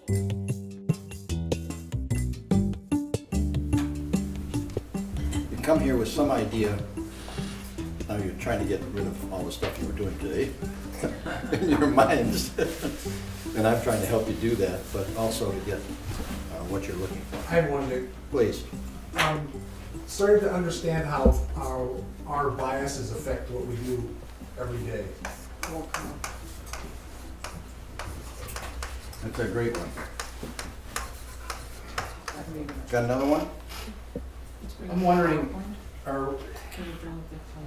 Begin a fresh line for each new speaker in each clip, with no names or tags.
You come here with some idea. Now you're trying to get rid of all the stuff you were doing today in your minds. And I'm trying to help you do that, but also to get what you're looking for.
I wonder,
Please.
starting to understand how our biases affect what we do every day.
That's a great one. Got another one?
I'm wondering,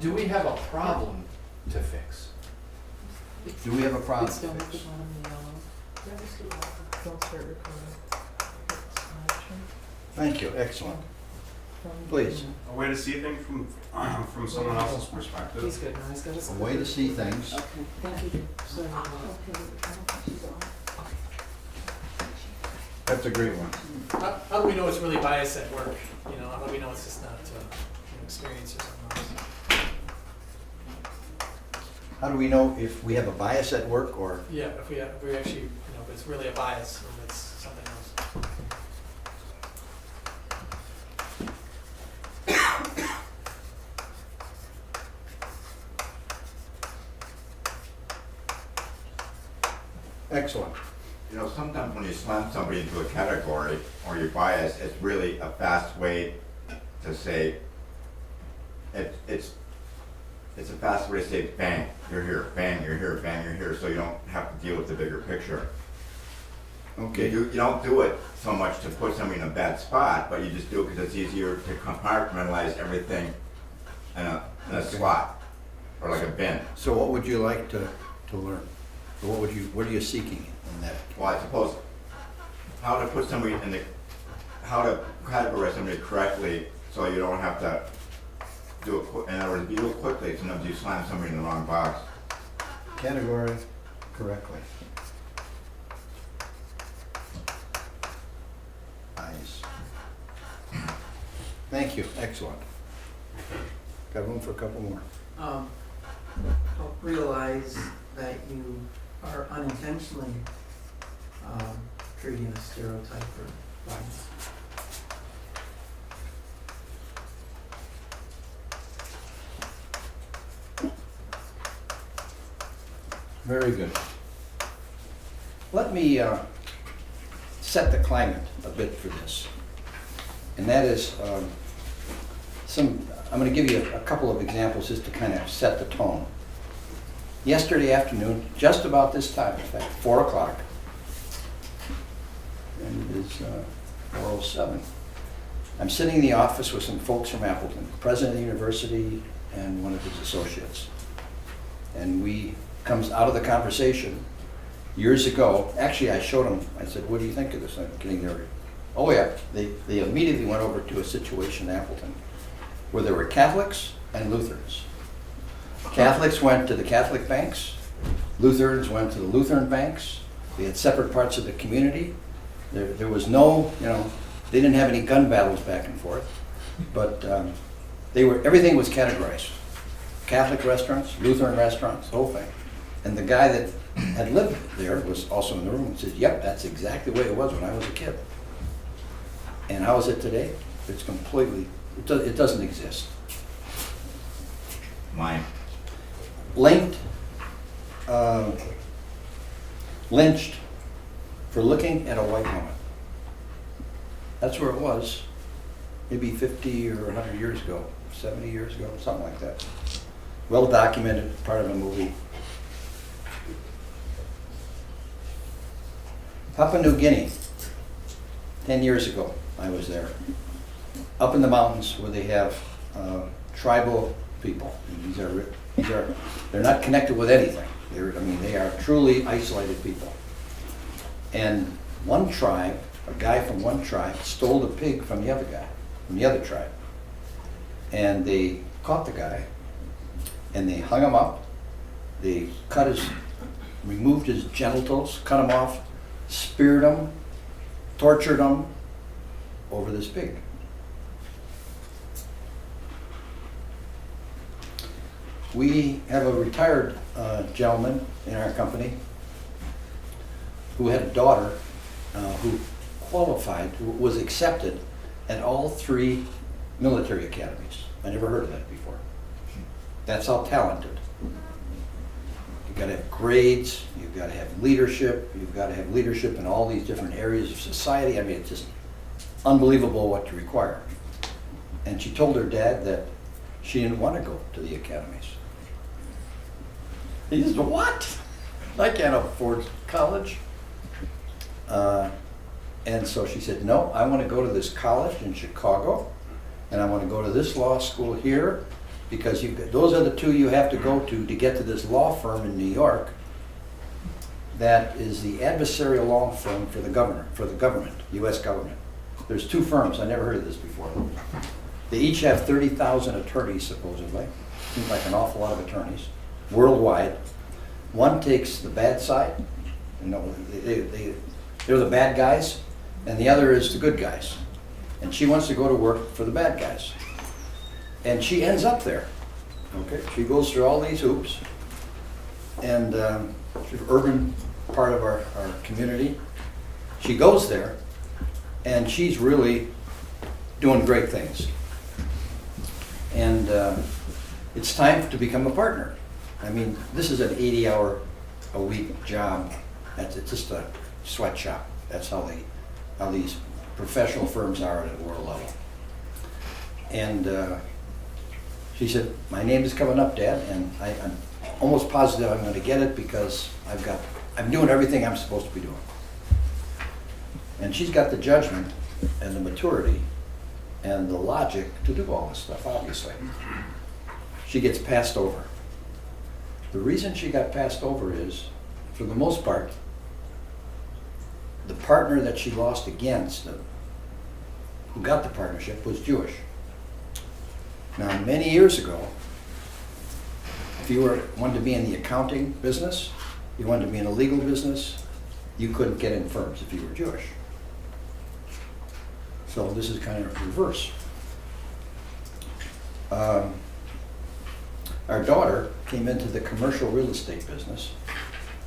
do we have a problem to fix?
Do we have a problem?
It's down at the bottom of the yellow. Don't start recording.
Thank you, excellent. Please.
A way to see things from someone else's perspective.
He's good now, he's got his.
A way to see things.
Okay, thank you. Sorry.
That's a great one.
How do we know it's really bias at work? You know, how do we know it's just not an experience or something else?
How do we know if we have a bias at work or?
Yeah, if we actually, if it's really a bias or it's something else.
Excellent.
You know, sometimes when you slam somebody into a category or you bias, it's really a fast way to say, it's a fast way to say, bang, you're here, bang, you're here, bang, you're here, so you don't have to deal with the bigger picture.
Okay.
You don't do it so much to put somebody in a bad spot, but you just do it because it's easier to compartmentalize everything in a slot, or like a bin.
So what would you like to learn? Or what are you seeking in that?
Well, I suppose, how to put somebody in how to categorize somebody correctly so you don't have to do it, in other words, if you do it quickly, sometimes you slam somebody in the wrong box.
Category correctly. Nice. Thank you, excellent. Got room for a couple more.
Help realize that you are unintentionally creating a stereotype or bias.
Very good. Let me set the climate a bit for this. And that is, I'm going to give you a couple of examples just to kind of set the tone. Yesterday afternoon, just about this time, in fact, 4 o'clock, and it is 4:07. I'm sitting in the office with some folks from Appleton, the president of the university and one of his associates. And we comes out of the conversation years ago. Actually, I showed them, I said, what do you think of this? I'm getting there. Oh yeah, they immediately went over to a situation in Appleton where there were Catholics and Lutherans. Catholics went to the Catholic banks, Lutherans went to the Lutheran banks. They had separate parts of the community. There was no, they didn't have any gun battles back and forth, but everything was categorized. Catholic restaurants, Lutheran restaurants, the whole thing. And the guy that had lived there was also in the room and said, yep, that's exactly the way it was when I was a kid. And how is it today? It's completely, it doesn't exist.
Mine.
Lynched for looking at a white woman. That's where it was, maybe 50 or 100 years ago, 70 years ago, something like that. Well documented, part of a movie. Papua New Guinea, 10 years ago, I was there. Up in the mountains where they have tribal people. And they're not connected with anything. They are truly isolated people. And one tribe, a guy from one tribe, stole the pig from the other guy, from the other tribe. And they caught the guy, and they hung him up. They removed his genitals, cut him off, speared him, tortured him over this pig. We have a retired gentleman in our company who had a daughter who qualified, who was accepted at all 3 military academies. I never heard of that before. That's how talented. You've got to have grades, you've got to have leadership, you've got to have leadership in all these different areas of society. I mean, it's just unbelievable what you require. And she told her dad that she didn't want to go to the academies. He said, what? I can't afford college. And so she said, no, I want to go to this college in Chicago, and I want to go to this law school here, because those are the 2 you have to go to get to this law firm in New York that is the adversarial law firm for the government, U.S. government. There's 2 firms, I never heard of this before. They each have 30,000 attorneys, supposedly. Seems like an awful lot of attorneys, worldwide. One takes the bad side, they're the bad guys, and the other is the good guys. And she wants to go to work for the bad guys. And she ends up there. Okay, she goes through all these hoops, and she's an urban part of our community. She goes there, and she's really doing great things. And it's time to become a partner. I mean, this is an 80-hour-a-week job. It's just a sweatshop. That's how these professional firms are at a world level. And she said, my name is coming up, Dad, and I'm almost positive I'm going to get it because I'm doing everything I'm supposed to be doing. And she's got the judgment and the maturity and the logic to do all this stuff, obviously. She gets passed over. The reason she got passed over is, for the most part, the partner that she lost against, who got the partnership, was Jewish. Now, many years ago, if you wanted to be in the accounting business, you wanted to be in a legal business, you couldn't get in firms if you were Jewish. So this is kind of reverse. Our daughter came into the commercial real estate business,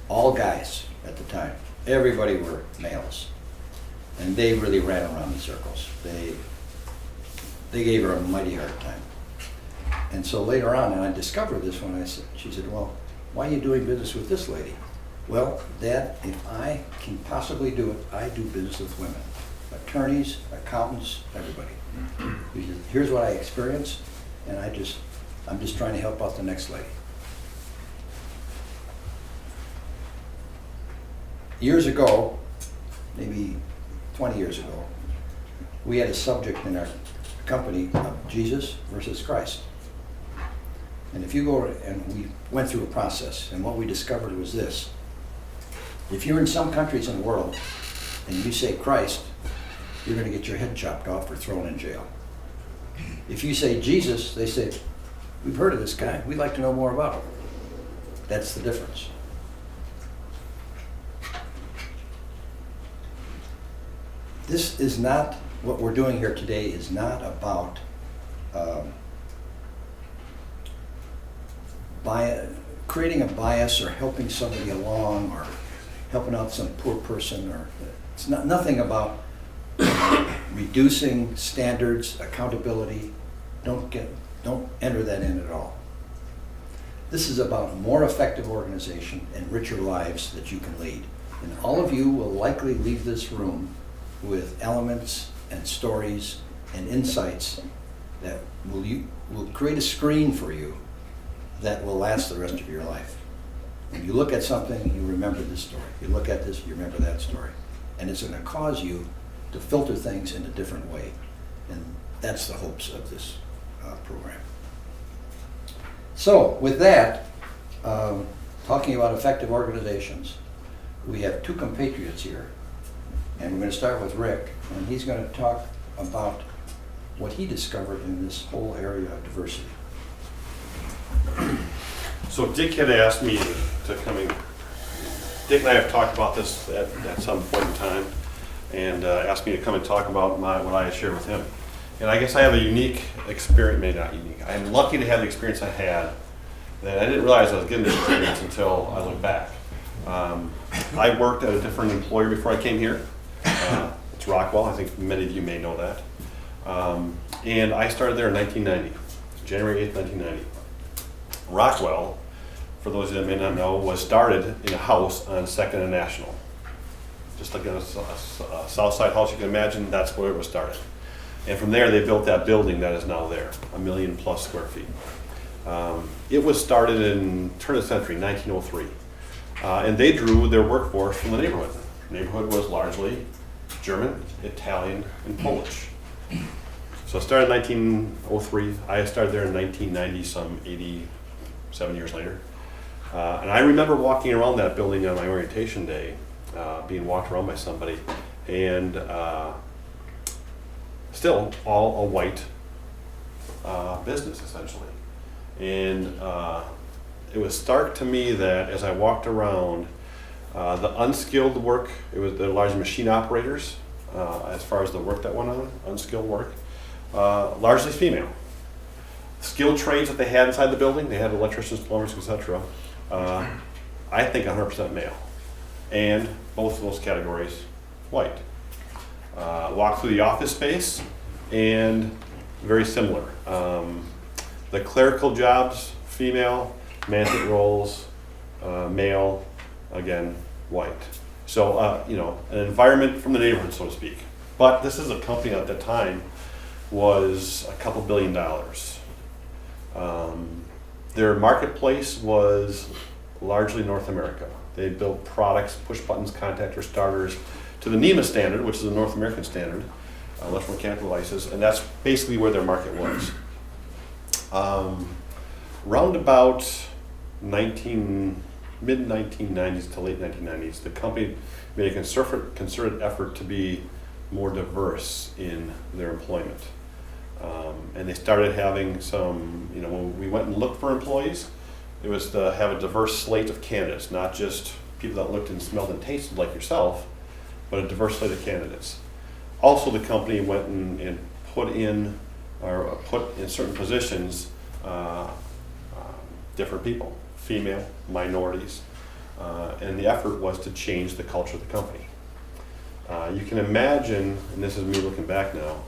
all guys at the time. Everybody were males. And they really ran around in circles. They gave her a mighty hard time. And so later on, and I discovered this when she said, well, why are you doing business with this lady? Well, Dad, if I can possibly do it, I do business with women. Attorneys, accountants, everybody. Because here's what I experienced, and I'm just trying to help out the next lady. Years ago, maybe 20 years ago, we had a subject in our company of Jesus versus Christ. And if you go, and we went through a process, and what we discovered was this. If you're in some countries in the world, and you say Christ, you're going to get your head chopped off or thrown in jail. If you say Jesus, they say, we've heard of this guy, we'd like to know more about him. That's the difference. This is not, what we're doing here today is not about creating a bias or helping somebody along or helping out some poor person, or it's nothing about reducing standards, accountability. Don't enter that in at all. This is about a more effective organization and richer lives that you can lead. And all of you will likely leave this room with elements and stories and insights that will create a screen for you that will last the rest of your life. When you look at something, you remember this story. You look at this, you remember that story. And it's going to cause you to filter things in a different way. And that's the hopes of this program. So with that, talking about effective organizations, we have 2 compatriots here. And we're going to start with Rick, and he's going to talk about what he discovered in this whole area of diversity.
So Dick had asked me to come in. Dick and I have talked about this at some point in time, and asked me to come and talk about what I had shared with him. And I guess I have a unique experience, maybe not unique. I'm lucky to have the experience I had that I didn't realize I was getting this experience until I look back. I worked at a different employer before I came here. It's Rockwell. I think many of you may know that. And I started there in 1990, January 8th, 1990. Rockwell, for those that may not know, was started in a house on 2nd and National. Just like a south side house you can imagine, that's where it was started. And from there, they built that building that is now there, 1 million plus square feet. It was started in turn of the century, 1903. And they drew their workforce from the neighborhood. The neighborhood was largely German, Italian, and Polish. So it started in 1903. I started there in 1990, some 87 years later. And I remember walking around that building on my orientation day, being walked around by somebody, and still all a white business, essentially. And it was stark to me that as I walked around, the unskilled work, it was the large machine operators, as far as the work that went on, unskilled work, largely female. Skilled trades that they had inside the building, they had electricians, plumbers, etc. I think 100% male. And both of those categories, white. Walk through the office space, and very similar. The clerical jobs, female, management roles, male, again, white. So, you know, an environment from the neighborhood, so to speak. But this is a company at the time was a couple $2 billion. Their marketplace was largely North America. They built products, push buttons, contactor starters to the NEMA standard, which is a North American standard, electromechanical devices, and that's basically where their market was. Round about mid-1990s to late 1990s, the company made a concerted effort to be more diverse in their employment. And they started having some, you know, when we went and looked for employees, it was to have a diverse slate of candidates, not just people that looked and smelled and tasted like yourself, but a diverse slate of candidates. Also, the company went and put in certain positions different people, female, minorities, and the effort was to change the culture of the company. You can imagine, and this is me looking back now,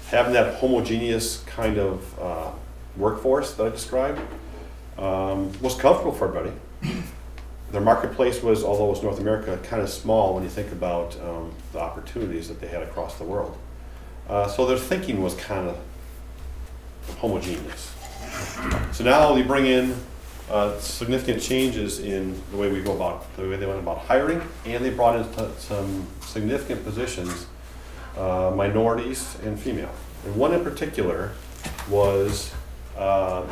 having that homogeneous kind of workforce that I described was comfortable for everybody. Their marketplace was, although it was North America, kind of small when you think about the opportunities that they had across the world. So their thinking was kind of homogeneous. So now you bring in significant changes in the way we go about, the way they went about hiring, and they brought in some significant positions, minorities and female. And one in particular was a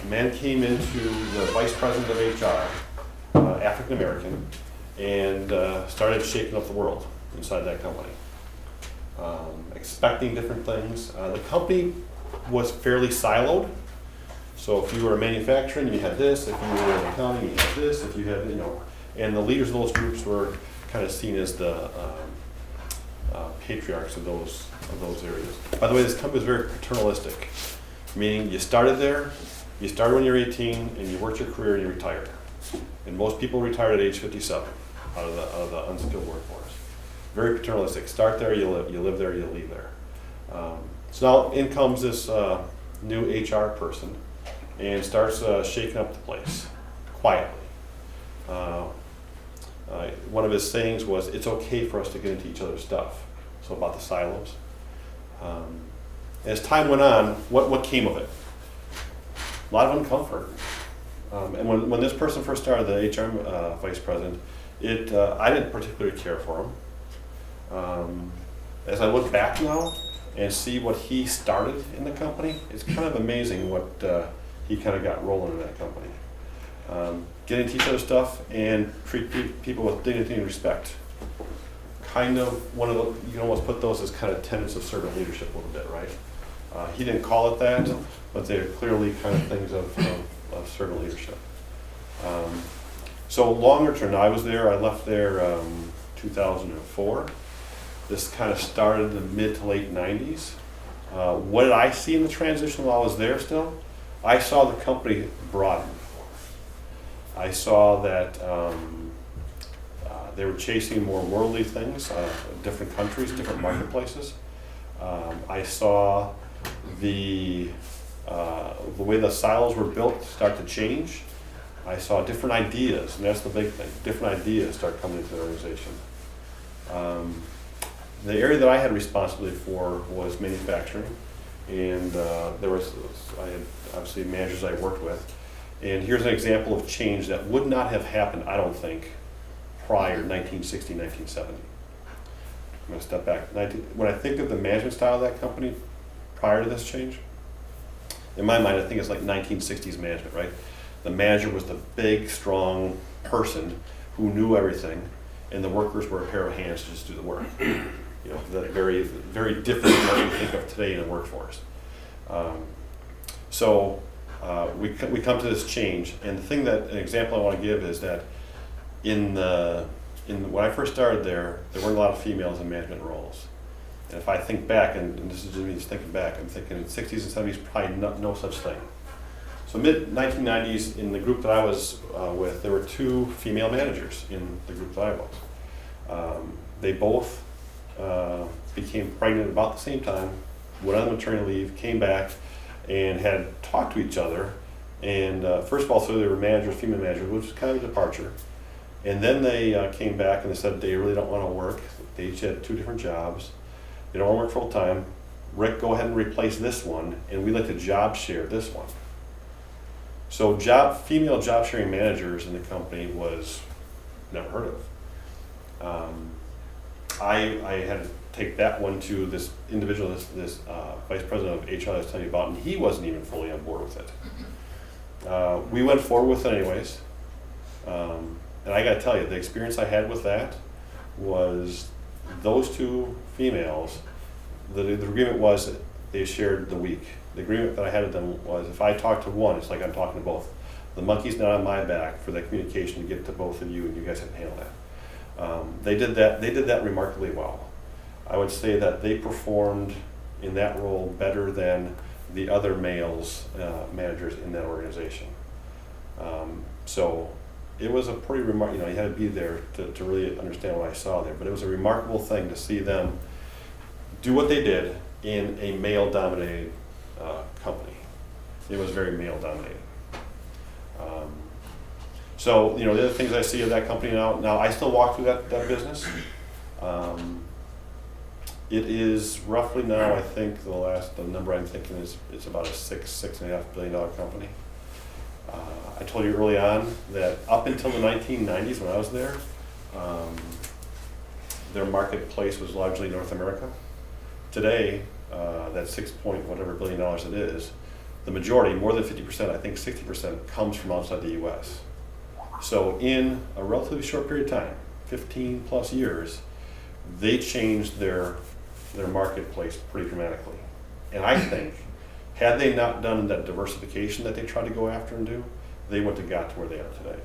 man came into the vice president of HR, African American, and started shaking up the world inside that company. Expecting different things. The company was fairly siloed. So if you were a manufacturing, you had this. If you were in accounting, you had this. If you had, you know, and the leaders of those groups were kind of seen as the patriarchs of those areas. By the way, this company was very paternalistic, meaning you started there, you started when you were 18, and you worked your career and you retired. And most people retired at age 57 out of the unskilled workforce. Very paternalistic. Start there, you live there, you leave there. So now in comes this new HR person and starts shaking up the place quietly. One of his sayings was, "It's okay for us to get into each other's stuff." So about the silos. As time went on, what came of it? A lot of uncomfort. And when this person first started, the HR vice president, I didn't particularly care for him. As I look back now and see what he started in the company, it's kind of amazing what he kind of got rolling in that company. Get into each other's stuff and treat people with dignity and respect. Kind of one of the, you can almost put those as kind of tenets of servant leadership a little bit, right? He didn't call it that, but they're clearly kind of things of servant leadership. So longer term, I was there, I left there 2004. This kind of started in the mid to late 90s. What did I see in the transition while I was there still? I saw the company broaden. I saw that They were chasing more worldly things, different countries, different marketplaces. I saw the way the silos were built start to change. I saw different ideas, and that's the big thing. Different ideas start coming into the organization. The area that I had responsibility for was manufacturing, and I had obviously managers I worked with. And here's an example of change that would not have happened, I don't think, prior to 1960, 1970. I'm going to step back. When I think of the management style of that company prior to this change, in my mind, I think it's like 1960s management, right? The manager was the big, strong person who knew everything, and the workers were a pair of hands to just do the work. You know, that very, very different than what we think of today in the workforce. We come to this change, and an example I want to give is that when I first started there weren't a lot of females in management roles. And if I think back, and this is just me just thinking back, I'm thinking in the 60s and 70s, probably no such thing. So mid-1990s, in the group that I was with, there were 2 female managers in the group that I was. They both became pregnant about the same time, went on maternity leave, came back, and had talked to each other. And first of all, so they were managers, female managers, which was kind of a departure. And then they came back and they said they really don't want to work. They each had 2 different jobs. They don't want to work full time. Rick, go ahead and replace this one, and we'd like to job share this one. So female job sharing managers in the company was never heard of. I had to take that one to this individual, this vice president of HR I was telling you about, and he wasn't even fully on board with it. We went forward with it anyways. And I got to tell you, the experience I had with that was those 2 females, the agreement was that they shared the week. The agreement that I had with them was if I talk to one, it's like I'm talking to both. The monkey's not on my back for that communication to get to both of you, and you guys have to handle that. They did that remarkably well. I would say that they performed in that role better than the other managers in that organization. So it was a pretty remarkable, you had to be there to really understand what I saw there, but it was a remarkable thing to see them do what they did in a male-dominated company. It was very male-dominated. So, the other things I see of that company now I still walk through that business. It is roughly now, I think, the number I'm thinking is it's about a $6.5 billion company. I told you early on that up until the 1990s when I was there, their marketplace was largely North America. Today, that $6 billion it is, the majority, more than 50%, I think 60%, comes from outside the US. So in a relatively short period of time, 15 plus years, they changed their marketplace pretty dramatically. And I think, had they not done that diversification that they tried to go after and do, they wouldn't have got to where they are today.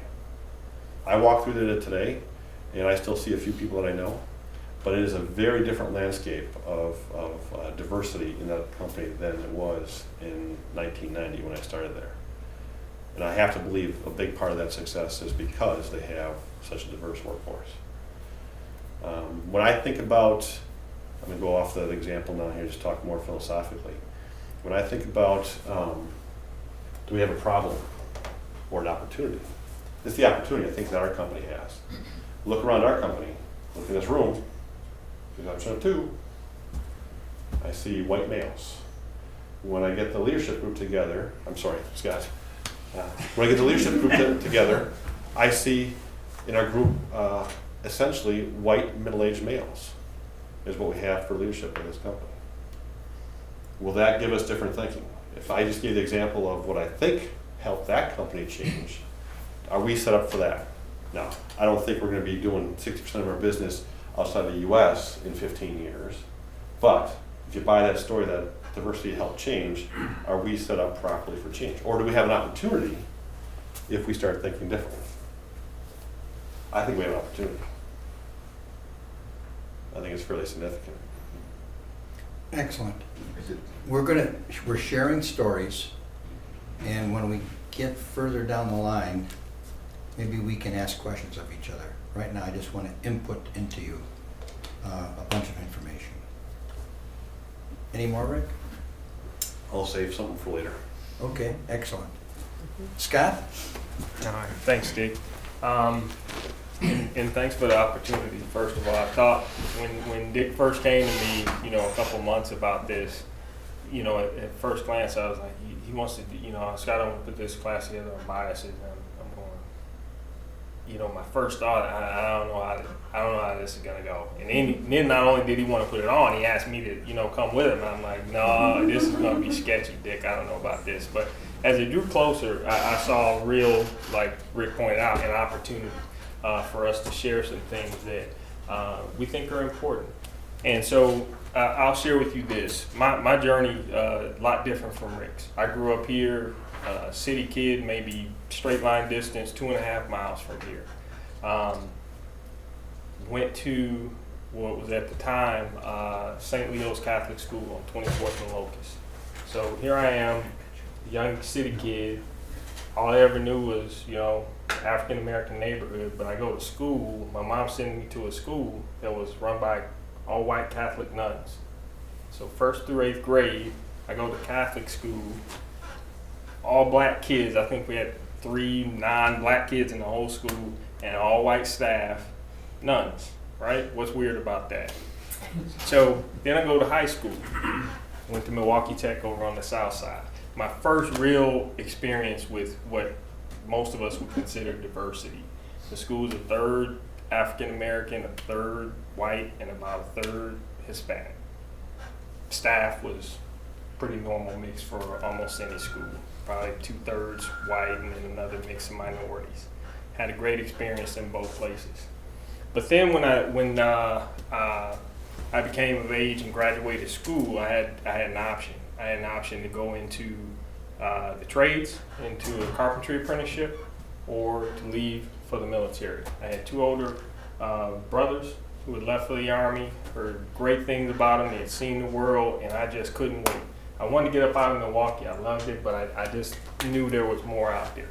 I walk through it today, and I still see a few people that I know, but it is a very different landscape of diversity in that company than it was in 1990 when I started there. And I have to believe a big part of that success is because they have such a diverse workforce. When I think about, I'm going to go off that example now here, just talk more philosophically. When I think about, do we have a problem or an opportunity? It's the opportunity I think that our company has. Look around our company, look in this room, 2002, I see white males. When I get the leadership group together, I'm sorry, Scott. When I get the leadership group together, I see in our group essentially white middle-aged males is what we have for leadership in this company. Will that give us different thinking? If I just gave the example of what I think helped that company change, are we set up for that? No, I don't think we're going to be doing 60% of our business outside the US in 15 years. But if you buy that story that diversity helped change, are we set up properly for change? Or do we have an opportunity if we start thinking differently? I think we have an opportunity. I think it's fairly significant.
Excellent. We're sharing stories, and when we get further down the line, maybe we can ask questions of each other. Right now, I just want to input into you a bunch of information. Any more, Rick?
I'll save something for later.
Okay, excellent. Scott?
All right, thanks, Dick. And thanks for the opportunity, first of all. I thought when Dick first came to me, a couple months about this, at first glance, I was like, he wants to, Scott, I want to put this class together on biases. And I'm going, my first thought, I don't know how this is going to go. And then not only did he want to put it on, he asked me to, come with him. And I'm like, no, this is going to be sketchy, Dick. I don't know about this. But as it drew closer, I saw a real, like Rick pointed out, an opportunity for us to share some things that we think are important. And so I'll share with you this. My journey, a lot different from Rick's. I grew up here, city kid, maybe straight line distance, 2.5 miles from here. Went to what was at the time St. Leo's Catholic School on 24th and Locust. So here I am, young city kid. All I ever knew was, African American neighborhood, but I go to school. My mom sent me to a school that was run by all white Catholic nuns. So 1st through 8th grade, I go to Catholic school, all black kids. I think we had 3 non-black kids in the whole school, and all white staff, nuns, right? What's weird about that? So then I go to high school, went to Milwaukee Tech over on the south side. My first real experience with what most of us would consider diversity. The school's a third African American, a third white, and about a third Hispanic. Staff was pretty normal mix for almost any school. Probably 2/3 white and then another mix of minorities. Had a great experience in both places. But then when I became of age and graduated school, I had an option. I had an option to go into the trades, into a carpentry apprenticeship, or to leave for the military. I had 2 older brothers who had left for the Army, heard great things about them, they had seen the world, and I just couldn't wait. I wanted to get up out of Milwaukee, I loved it, but I just knew there was more out there.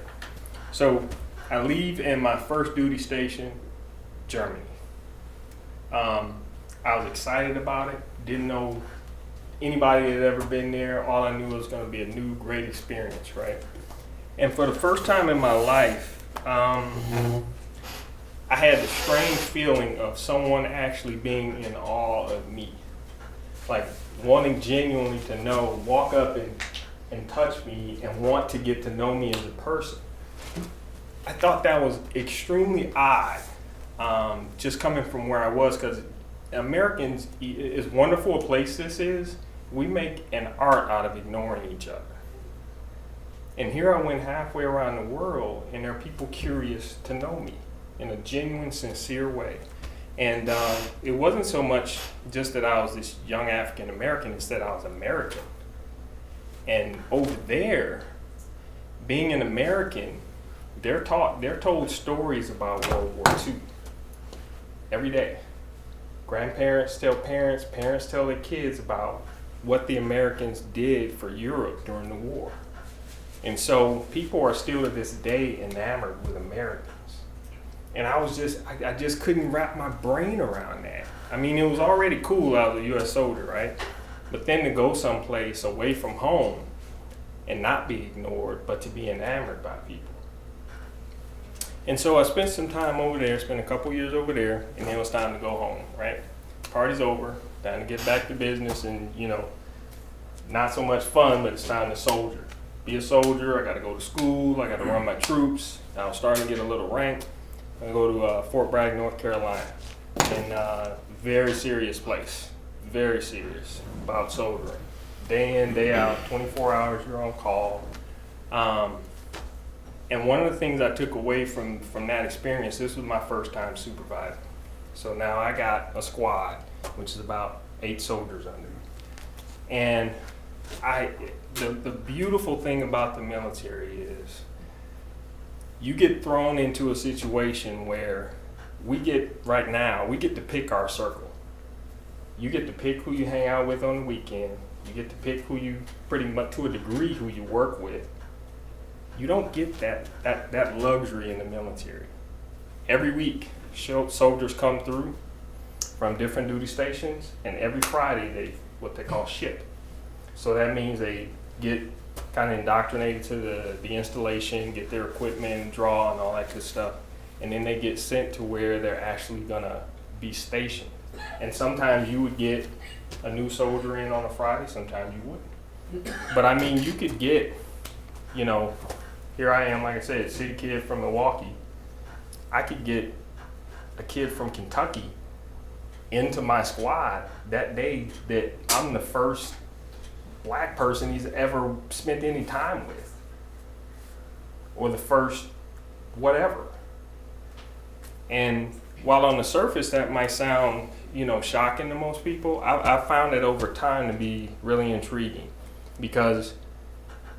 So I leave, and my first duty station, Germany. I was excited about it, didn't know anybody that had ever been there. All I knew was going to be a new, great experience, right? And for the first time in my life, I had the strange feeling of someone actually being in awe of me. Like wanting genuinely to know, walk up and touch me and want to get to know me as a person. I thought that was extremely odd, just coming from where I was, because Americans, as wonderful a place this is, we make an art out of ignoring each other. And here I went halfway around the world, and there are people curious to know me in a genuine, sincere way. And it wasn't so much just that I was this young African American, it's that I was American. And over there, being an American, they're told stories about World War II every day. Grandparents tell parents, parents tell their kids about what the Americans did for Europe during the war. And so people are still to this day enamored with Americans. And I just couldn't wrap my brain around that. I mean, it was already cool I was a US soldier, right? But then to go someplace away from home and not be ignored, but to be enamored by people. And so I spent some time over there, spent a couple years over there, and then it was time to go home, right? Party's over, time to get back to business, and not so much fun, but it's time to soldier. Be a soldier, I gotta go to school, I gotta run my troops. I was starting to get a little rank. I go to Fort Bragg, North Carolina, and very serious place, very serious about soldiering. Day in, day out, 24 hours you're on call. And one of the things I took away from that experience, this was my first time supervising. So now I got a squad, which is about 8 soldiers under me. And the beautiful thing about the military is you get thrown into a situation where we get to pick our circle. You get to pick who you hang out with on the weekend. You get to pick who you, pretty much to a degree, who you work with. You don't get that luxury in the military. Every week, soldiers come through from different duty stations, and every Friday they what they call ship. So that means they get kind of indoctrinated to the installation, get their equipment, draw, and all that good stuff, and then they get sent to where they're actually gonna be stationed. And sometimes you would get a new soldier in on a Friday, sometimes you wouldn't. But I mean, you could get, you know, here I am, like I said, city kid from Milwaukee. I could get a kid from Kentucky into my squad that day that I'm the first black person he's ever spent any time with, or the first whatever. And while on the surface that might sound, you know, shocking to most people, I found it over time to be really intriguing, because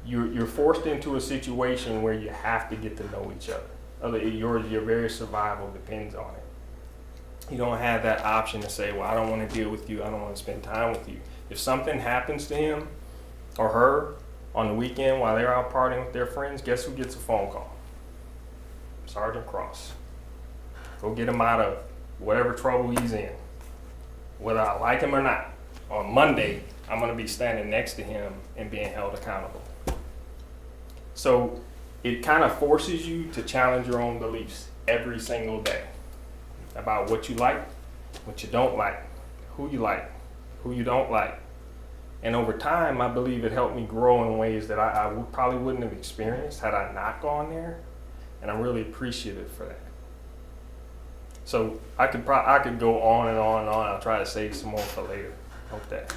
you're forced into a situation where you have to get to know each other. Your very survival depends on it. You don't have that option to say, well, I don't want to deal with you, I don't want to spend time with you. If something happens to him or her on the weekend while they're out partying with their friends, guess who gets a phone call? Sergeant Cross. Go get him out of whatever trouble he's in. Whether I like him or not, on Monday, I'm going to be standing next to him and being held accountable. So it kind of forces you to challenge your own beliefs every single day about what you like, what you don't like, who you don't like. And over time, I believe it helped me grow in ways that I probably wouldn't have experienced had I not gone there. And I'm really appreciative for that. So I could go on and on and on. I'll try to save some more for later. Hope that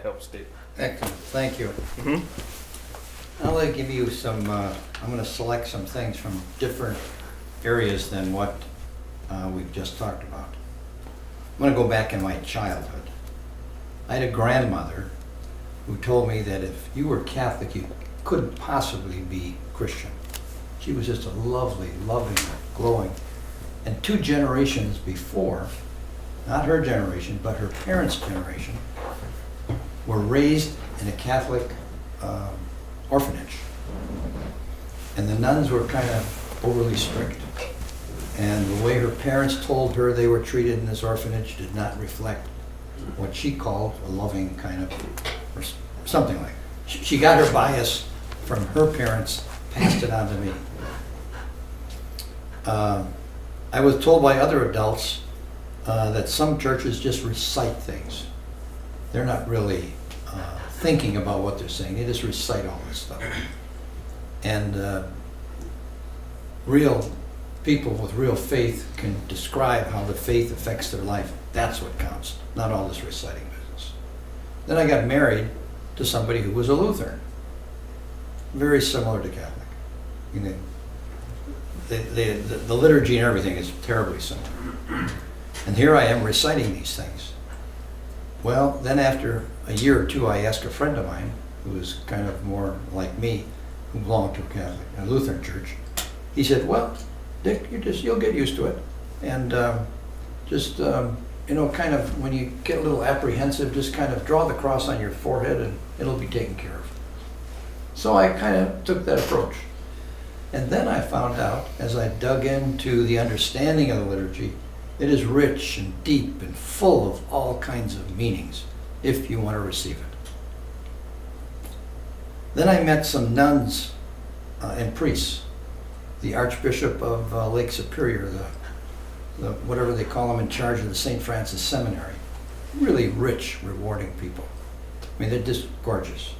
helps, Dick.
Excellent, thank you.
Mm-hmm.
I'll give you some, I'm going to select some things from different areas than what we've just talked about. I'm going to go back in my childhood. I had a grandmother who told me that if you were Catholic, you couldn't possibly be Christian. She was just a lovely, loving, glowing. And 2 generations before, not her generation, but her parents' generation, were raised in a Catholic orphanage. And the nuns were kind of overly strict. And the way her parents told her they were treated in this orphanage did not reflect what she called a loving kind of, or something like. She got her bias from her parents, passed it on to me. I was told by other adults that some churches just recite things. They're not really thinking about what they're saying. They just recite all this stuff. And real people with real faith can describe how the faith affects their life. That's what counts, not all this reciting business. Then I got married to somebody who was a Lutheran, very similar to Catholic. You know, the liturgy and everything is terribly similar. And here I am reciting these things. Well, then after a year or two, I asked a friend of mine, who was kind of more like me, who belonged to a Lutheran church. He said, well, Dick, you'll get used to it. And you know, kind of when you get a little apprehensive, just kind of draw the cross on your forehead and it'll be taken care of. So I kind of took that approach. And then I found out, as I dug into the understanding of the liturgy, it is rich and deep and full of all kinds of meanings, if you want to receive it. Then I met some nuns and priests, the Archbishop of Lake Superior, the whatever they call them, in charge of the St. Francis Seminary. Really rich, rewarding people. I mean, they're just gorgeous.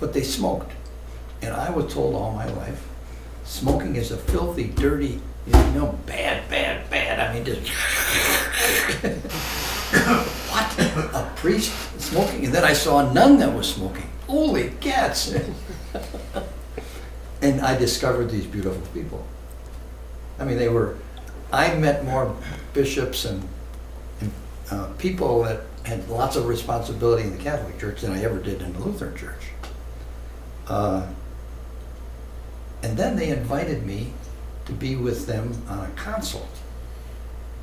But they smoked. And I was told all my life, smoking is a filthy, dirty, bad. I mean, just what? A priest smoking? And then I saw a nun that was smoking. Holy cats! And I discovered these beautiful people. I mean, I met more bishops and people that had lots of responsibility in the Catholic Church than I ever did in the Lutheran Church. And then they invited me to be with them on a consult,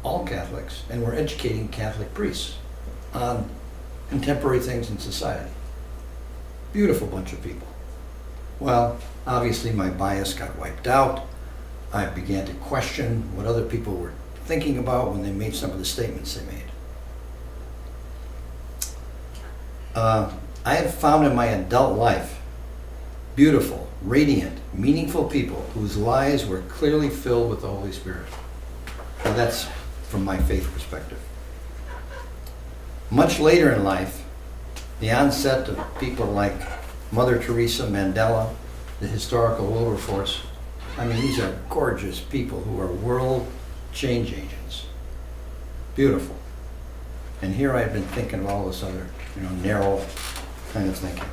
all Catholics, and we're educating Catholic priests on contemporary things in society. Beautiful bunch of people. Well, obviously my bias got wiped out. I began to question what other people were thinking about when they made some of the statements they made. I have found in my adult life beautiful, radiant, meaningful people whose lives were clearly filled with the Holy Spirit. Now that's from my faith perspective. Much later in life, the onset of people like Mother Teresa, Mandela, the historical Wilberforce, I mean, these are gorgeous people who are world change agents. Beautiful. And here I've been thinking of all this other, narrow kind of thinking.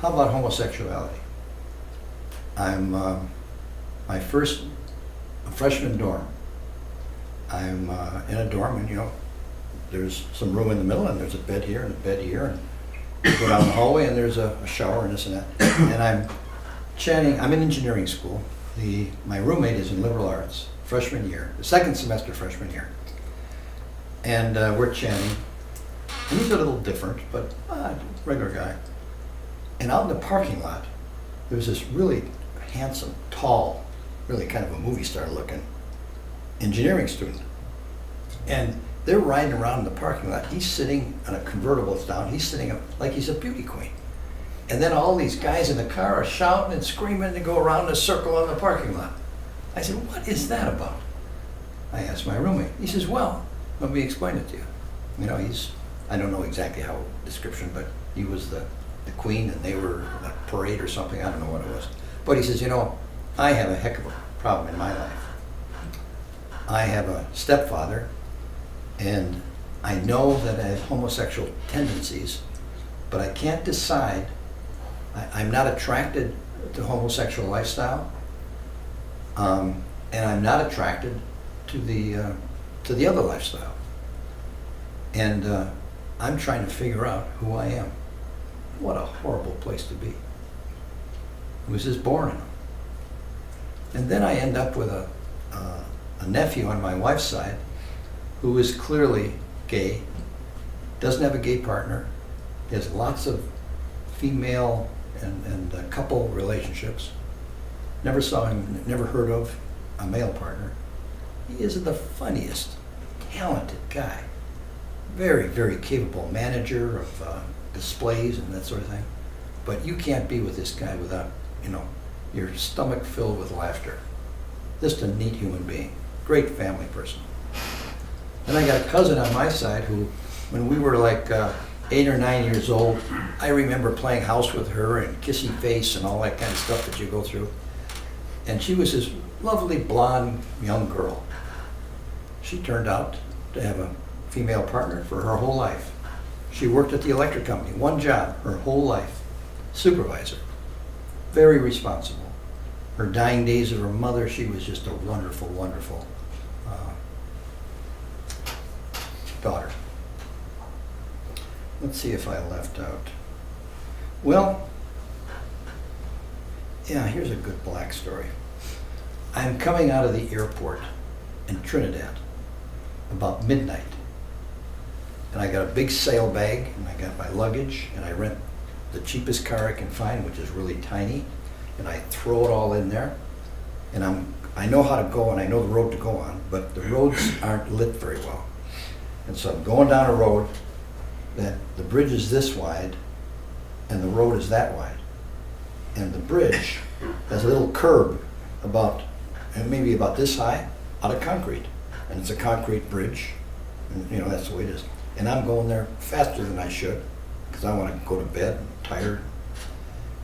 How about homosexuality? I'm my first freshman dorm. I'm in a dorm, and there's some room in the middle, and there's a bed here and a bed here, and you go down the hallway, and there's a shower and this and that. And I'm chatting. I'm in engineering school. My roommate is in liberal arts, freshman year, the second semester freshman year, and we're chatting. And he's a little different, but regular guy. And out in the parking lot, there's this really handsome, tall, really kind of a movie star looking engineering student. And they're riding around in the parking lot. He's sitting on a convertible that's down. He's sitting up like he's a beauty queen. And then all these guys in the car are shouting and screaming to go around in a circle on the parking lot. I said, what is that about? I asked my roommate. He says, well, let me explain it to you. I don't know exactly how description, but he was the queen and they were a parade or something. I don't know what it was. But he says, I have a heck of a problem in my life. I have a stepfather, and I know that I have homosexual tendencies, but I can't decide. I'm not attracted to homosexual lifestyle, and I'm not attracted to the other lifestyle. And I'm trying to figure out who I am. What a horrible place to be. It was just born in them. And then I end up with a nephew on my wife's side who is clearly gay, doesn't have a gay partner, he has lots of female and couple relationships, never saw him, never heard of a male partner. He is the funniest, talented guy, very, very capable manager of displays and that sort of thing. But you can't be with this guy without, your stomach filled with laughter. Just a neat human being, great family person. Then I got a cousin on my side who, when we were like 8 or 9 years old, I remember playing house with her and kissy face and all that kind of stuff that you go through. And she was this lovely blonde young girl. She turned out to have a female partner for her whole life. She worked at the electric company, one job, her whole life, supervisor, very responsible. Her dying days of her mother, she was just a wonderful, wonderful daughter. Let's see if I left out. Well, yeah, here's a good black story. I'm coming out of the airport in Trinidad about midnight. And I got a big sail bag, and I got my luggage, and I rent the cheapest car I can find, which is really tiny, and I throw it all in there. And I know how to go, and I know the road to go on, but the roads aren't lit very well. And so I'm going down a road that the bridge is this wide, and the road is that wide. And the bridge has a little curb maybe about this high, out of concrete. And it's a concrete bridge, and that's the way it is. And I'm going there faster than I should, because I want to go to bed, I'm tired.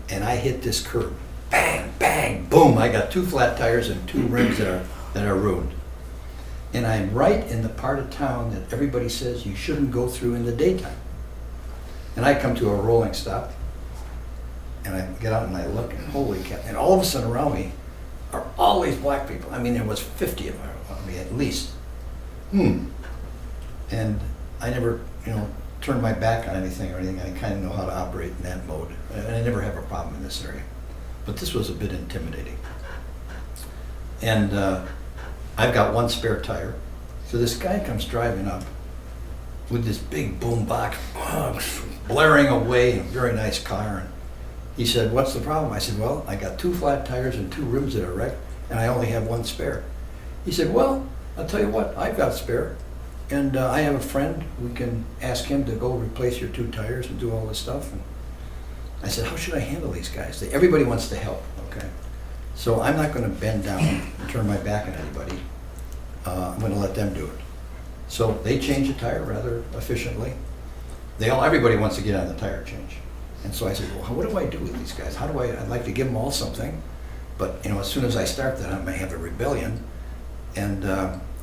And I hit this curb. Bang, bang, boom. I got 2 flat tires and 2 rims that are ruined. And I'm right in the part of town that everybody says you shouldn't go through in the daytime. And I come to a rolling stop, and I get out and I look, and holy cow. And all of a sudden around me are all these black people. I mean, there was 50 of them, at least. And I never, turn my back on anything or anything. I kind of know how to operate in that mode. And I never have a problem in this area. But this was a bit intimidating. And I've got 1 spare tire. So this guy comes driving up with this big boom box, blaring away, a very nice car. He said, what's the problem? I said, well, I got 2 flat tires and 2 rims that are wrecked, and I only have 1 spare. He said, well, I'll tell you what, I've got a spare, and I have a friend, we can ask him to go replace your 2 tires and do all this stuff. And I said, how should I handle these guys? Everybody wants to help, okay? So I'm not gonna bend down and turn my back on anybody. I'm gonna let them do it. So they change the tire rather efficiently. Everybody wants to get on the tire change. And so I said, well, what do I do with these guys? I'd like to give them all something, but as soon as I start that, I may have a rebellion. And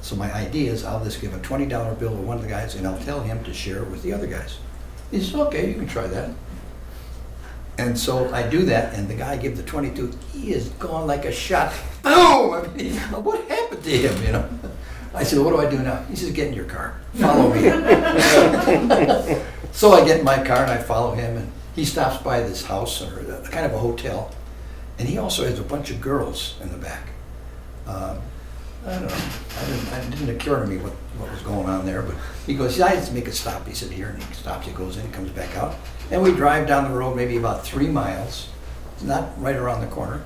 so my idea is I'll just give a $20 bill to one of the guys and I'll tell him to share it with the other guys. He says, okay, you can try that. And so I do that, and the guy I give the 22, he is gone like a shot. Boom! I mean, what happened to him, I said, what do I do now? He says, get in your car, follow me. So I get in my car and I follow him, and he stops by this house, or kind of a hotel, and he also has a bunch of girls in the back. I don't know, it didn't occur to me what was going on there, but he goes, I had to make a stop. He said, here, and he stops, he goes in, comes back out, and we drive down the road maybe about 3 miles, not right around the corner,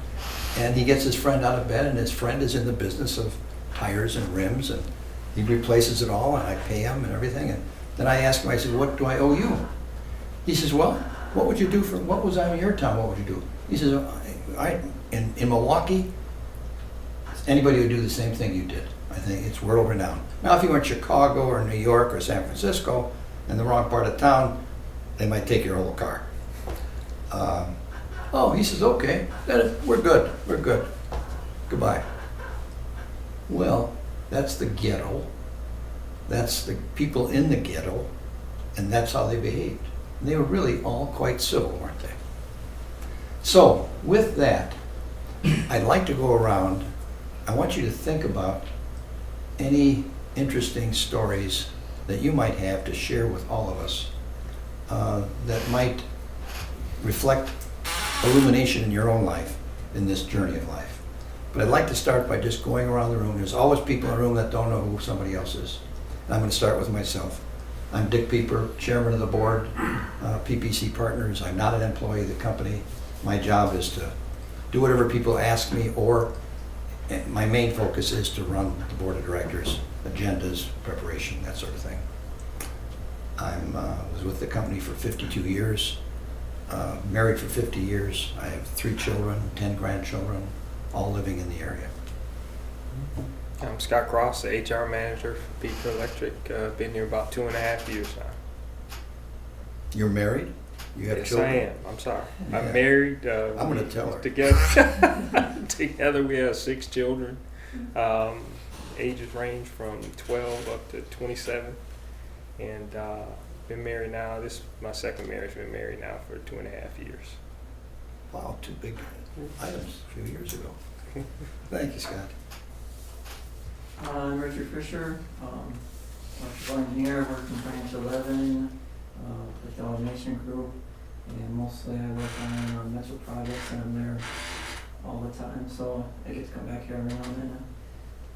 and he gets his friend out of bed, and his friend is in the business of tires and rims, and he replaces it all, and I pay him and everything, and then I ask him, I said, what do I owe you? He says, well, what would you do what was I in your town, what would you do? He says, in Milwaukee, anybody would do the same thing you did. I think it's world renowned. Now, if you were in Chicago or New York or San Francisco, in the wrong part of town, they might take your whole car. He says, okay, we're good, goodbye. Well, that's the ghetto, that's the people in the ghetto, and that's how they behaved. And they were really all quite civil, weren't they? So, with that, I'd like to go around. I want you to think about any interesting stories that you might have to share with all of us that might reflect illumination in your own life, in this journey of life. But I'd like to start by just going around the room. There's always people in the room that don't know who somebody else is. And I'm going to start with myself. I'm Dick Pieper, chairman of the board, PPC Partners. I'm not an employee of the company. My job is to do whatever people ask me, or my main focus is to run the board of directors, agendas, preparation, that sort of thing. I was with the company for 52 years, married for 50 years. I have 3 children, 10 grandchildren, all living in the area.
I'm Scott Cross, the HR manager for Pieper Electric. Been here about 2.5 years now.
You're married? You have
Yes,
children?
I am. I'm sorry.
Yeah.
I'm married.
I'm gonna tell her.
Together we have 6 children. Ages range from 12 up to 27. And been married now. This is my second marriage. Been married now for 2.5 years.
Wow, 2 big items a few years ago. Thank you, Scott.
I'm Richard Fisher, electrical engineer, work in branch 11, with the automation crew, and mostly I work on metro projects, and I'm there all the time, so I get to come back here every now and then.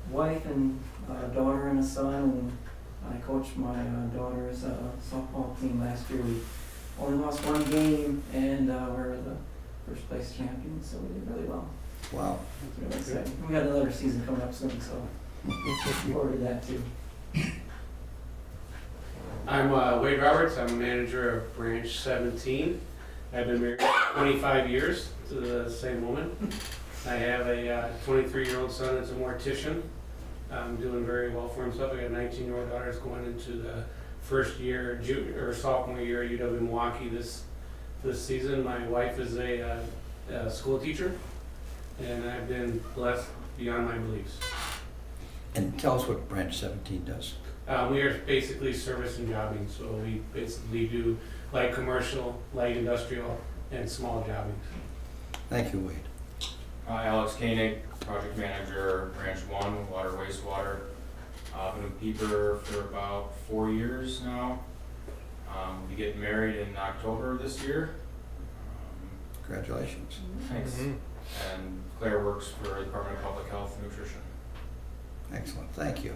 A wife and a daughter and a son, and I coached my daughter's softball team last year. We only lost 1 game, and we're the first place champions, so we did really well.
Wow.
It's really exciting. We got another season coming up soon, so looking forward to that too.
I'm Wade Roberts. I'm manager of Branch 17. I've been married 25 years to the same woman. I have a 23-year-old son that's a mortician. Doing very well for himself. I got a 19-year-old daughter that's going into the first year, junior or sophomore year at UW Milwaukee this season. My wife is a school teacher, and I've been blessed beyond my beliefs.
And tell us what Branch 17 does.
We are basically service and jobbing, so we basically do light commercial, light industrial, and small jobbing.
Thank you, Wade.
Alex Koenig, project manager, Branch 1, water, wastewater. Been with Pieper for about 4 years now. We'll be getting married in October this year.
Congratulations.
Thanks. And Claire works for the Department of Public Health and Nutrition.
Excellent, thank you.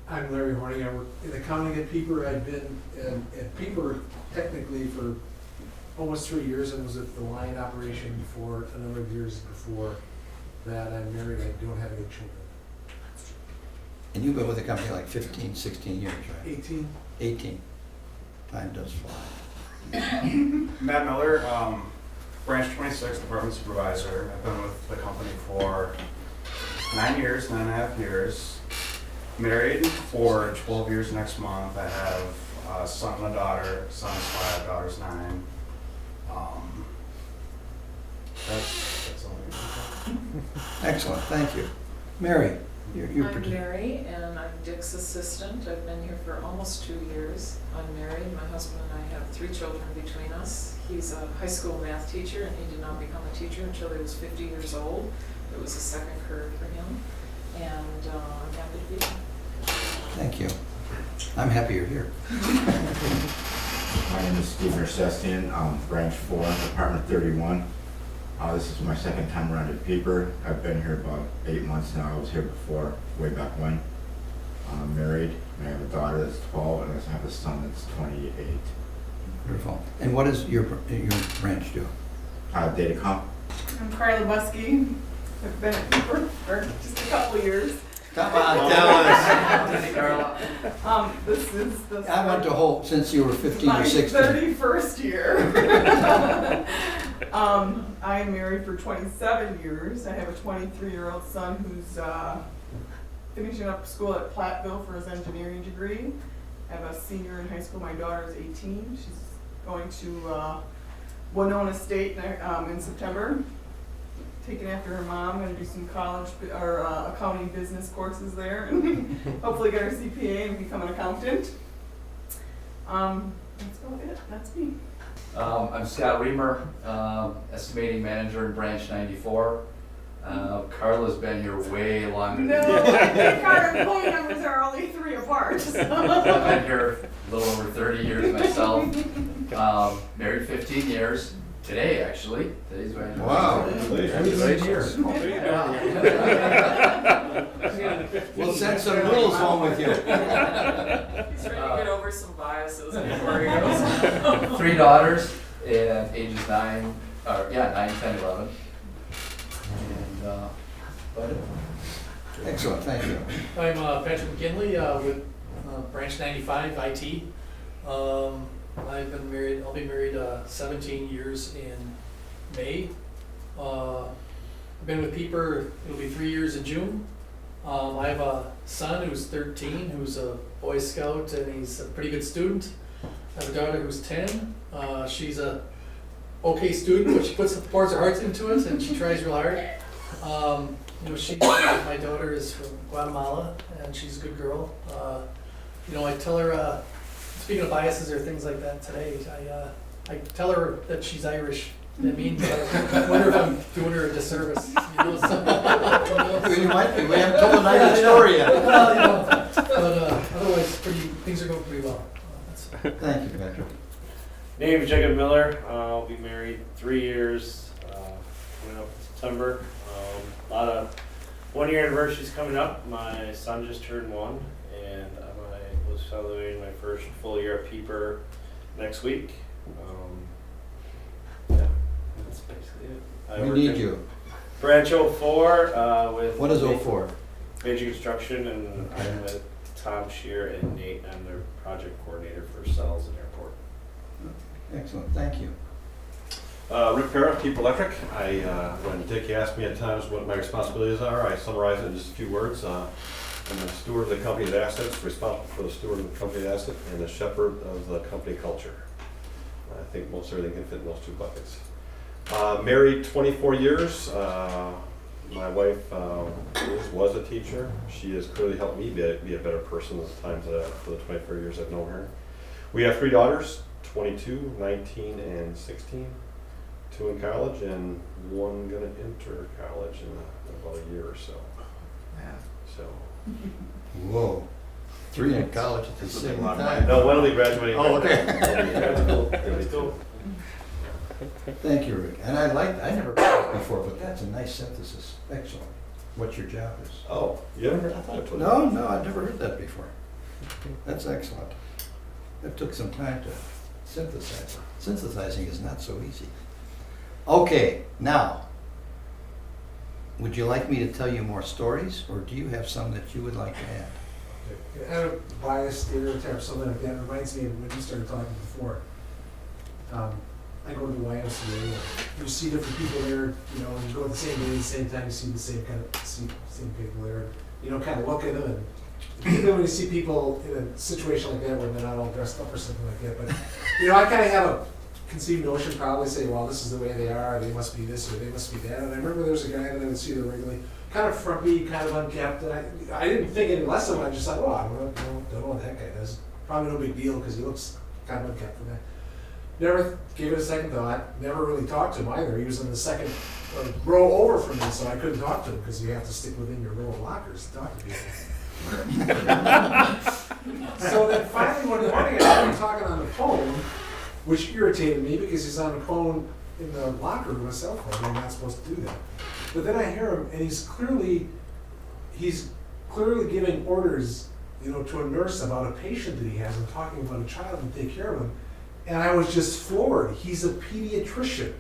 I'm Larry Horning. I work in accounting at Pieper. I've been at Pieper technically for almost 3 years and was at the line operation for a number of years before that. I'm married, I don't have any children.
And you've been with the company like 15, 16 years, right?
18.
18. Time does fly.
Matt Miller, branch 26, department supervisor. I've been with the company for 9 years, 9.5 years. Married for 12 years next month. I have a son and a daughter. Son's 5, daughter's 9. That's all.
Excellent, thank you. Mary, you're
I'm
pretty.
Mary, and I'm Dick's assistant. I've been here for almost 2 years. I'm married. My husband and I have 3 children between us. He's a high school math teacher, and he did not become a teacher until he was 50 years old. It was a second career for him, and I'm happy to be here.
Thank you. I'm happy you're here.
My name is Steve Nersestian, branch 4, department 31. This is my second time around at Peeper. I've been here about 8 months now. I was here before, way back when. I'm married, and I have a daughter that's 12, and I have a son that's 28.
Wonderful. And what does your branch do?
Data comp.
I'm Carla Buskey. I've been at Cooper for just a couple of years.
Come on, tell us.
This is the
I went to Holt since you were 15
my
or 16.
31st year. I'm married for 27 years. I have a 23-year-old son who's finishing up school at Platteville for his engineering degree. I have a senior in high school. My daughter is 18. She's going to Winona State in September. Taking after her mom, going to do some college or accounting business courses there, and hopefully get her CPA and become an accountant. That's about it. That's me.
I'm Scott Reamer, estimating manager in branch 94. Carla's been here way longer
No,
than
I think our employee numbers are only 3 apart. So.
I've been here a little over 30 years myself. Married 15 years. Today, actually. Today's my anniversary.
Wow.
Congratulations.
We'll send some rules home with you.
He's ready to get over some biases before he goes.
3 daughters, and ages 9, 10, 11. And, but
Excellent, thank you.
I'm Patrick McKinley with Branch 95 IT. I've been married, I'll be married 17 years in May. I've been with Peeper, it'll be 3 years in June. I have a son who's 13, who's a Boy Scout, and he's a pretty good student. I have a daughter who's 10. She's a okay student, but she pours her heart into it, and she tries real hard. My daughter is from Guatemala, and she's a good girl. I tell her, speaking of biases or things like that today, I tell her that she's Irish. I mean, I wonder if I'm doing her a disservice.
You might be. We haven't told an Irish story yet.
Otherwise, things are going pretty well.
Thank you, Patrick.
Name is Jacob Miller. I'll be married 3 years coming up in September. A lot of 1-year anniversaries coming up. My son just turned 1, and I was celebrating my first full year at Peeper next week. That's basically it.
We need you.
Branch 04 with.
What is 04?
Major construction, and I'm with Tom Shear and Nate. I'm their project coordinator for cells and airport.
Excellent, thank you.
Rick Parra, Peeper Electric. When Dick asked me at times what my responsibilities are, I summarize it in just a few words. I'm the steward of the company's assets, responsible for the steward of the company's asset, and the shepherd of the company culture. I think most everything can fit in those 2 buckets. Married 24 years. My wife was a teacher. She has clearly helped me be a better person at the times for the 24 years I've known her. We have 3 daughters, 22, 19, and 16. 2 in college, and 1 gonna enter college in about a year or so.
Yeah.
So.
Whoa. 3 in college at the same time.
No, one will be graduating.
Oh, okay.
That's cool.
Thank you, Rick. And I never heard that before, but that's a nice synthesis. Excellent. What your job is.
Oh, you haven't heard? I thought I told you.
No, I've never heard that before. That's excellent. It took some time to Synthesizer. Synthesizing is not so easy. Okay, now, would you like me to tell you more stories, or do you have some that you would like to add?
I have a bias, stereotype, something like that reminds me of when you started talking before. I go to the YMCA, and you see different people there, you know, and you go at the same day, the same time, you see the same same people there, you know, kind of look at them, and particularly when you see people in a situation like that where they're not all dressed up or something like that, but, you know, I kind of have a conceived notion, probably say, well, this is the way they are, they must be this or they must be that, and I remember there was a guy that I would see there regularly, kind of frumpy, kind of unkempt, and I didn't think any less of him, I just thought, oh, I don't know what that guy does, probably no big deal, because he looks kind of unkempt for that. Never gave it a second thought, never really talked to him either, he was in the second row over from me, so I couldn't talk to him, because you have to stick within your row of lockers to talk to people. So then finally one morning I started talking on the phone, which irritated me because he's on the phone in the locker room, a cell phone, you're not supposed to do that. But then I hear him, and he's clearly giving orders, you know, to a nurse about a patient that he has and talking about a child and take care of him. And I was just floored. He's a pediatrician.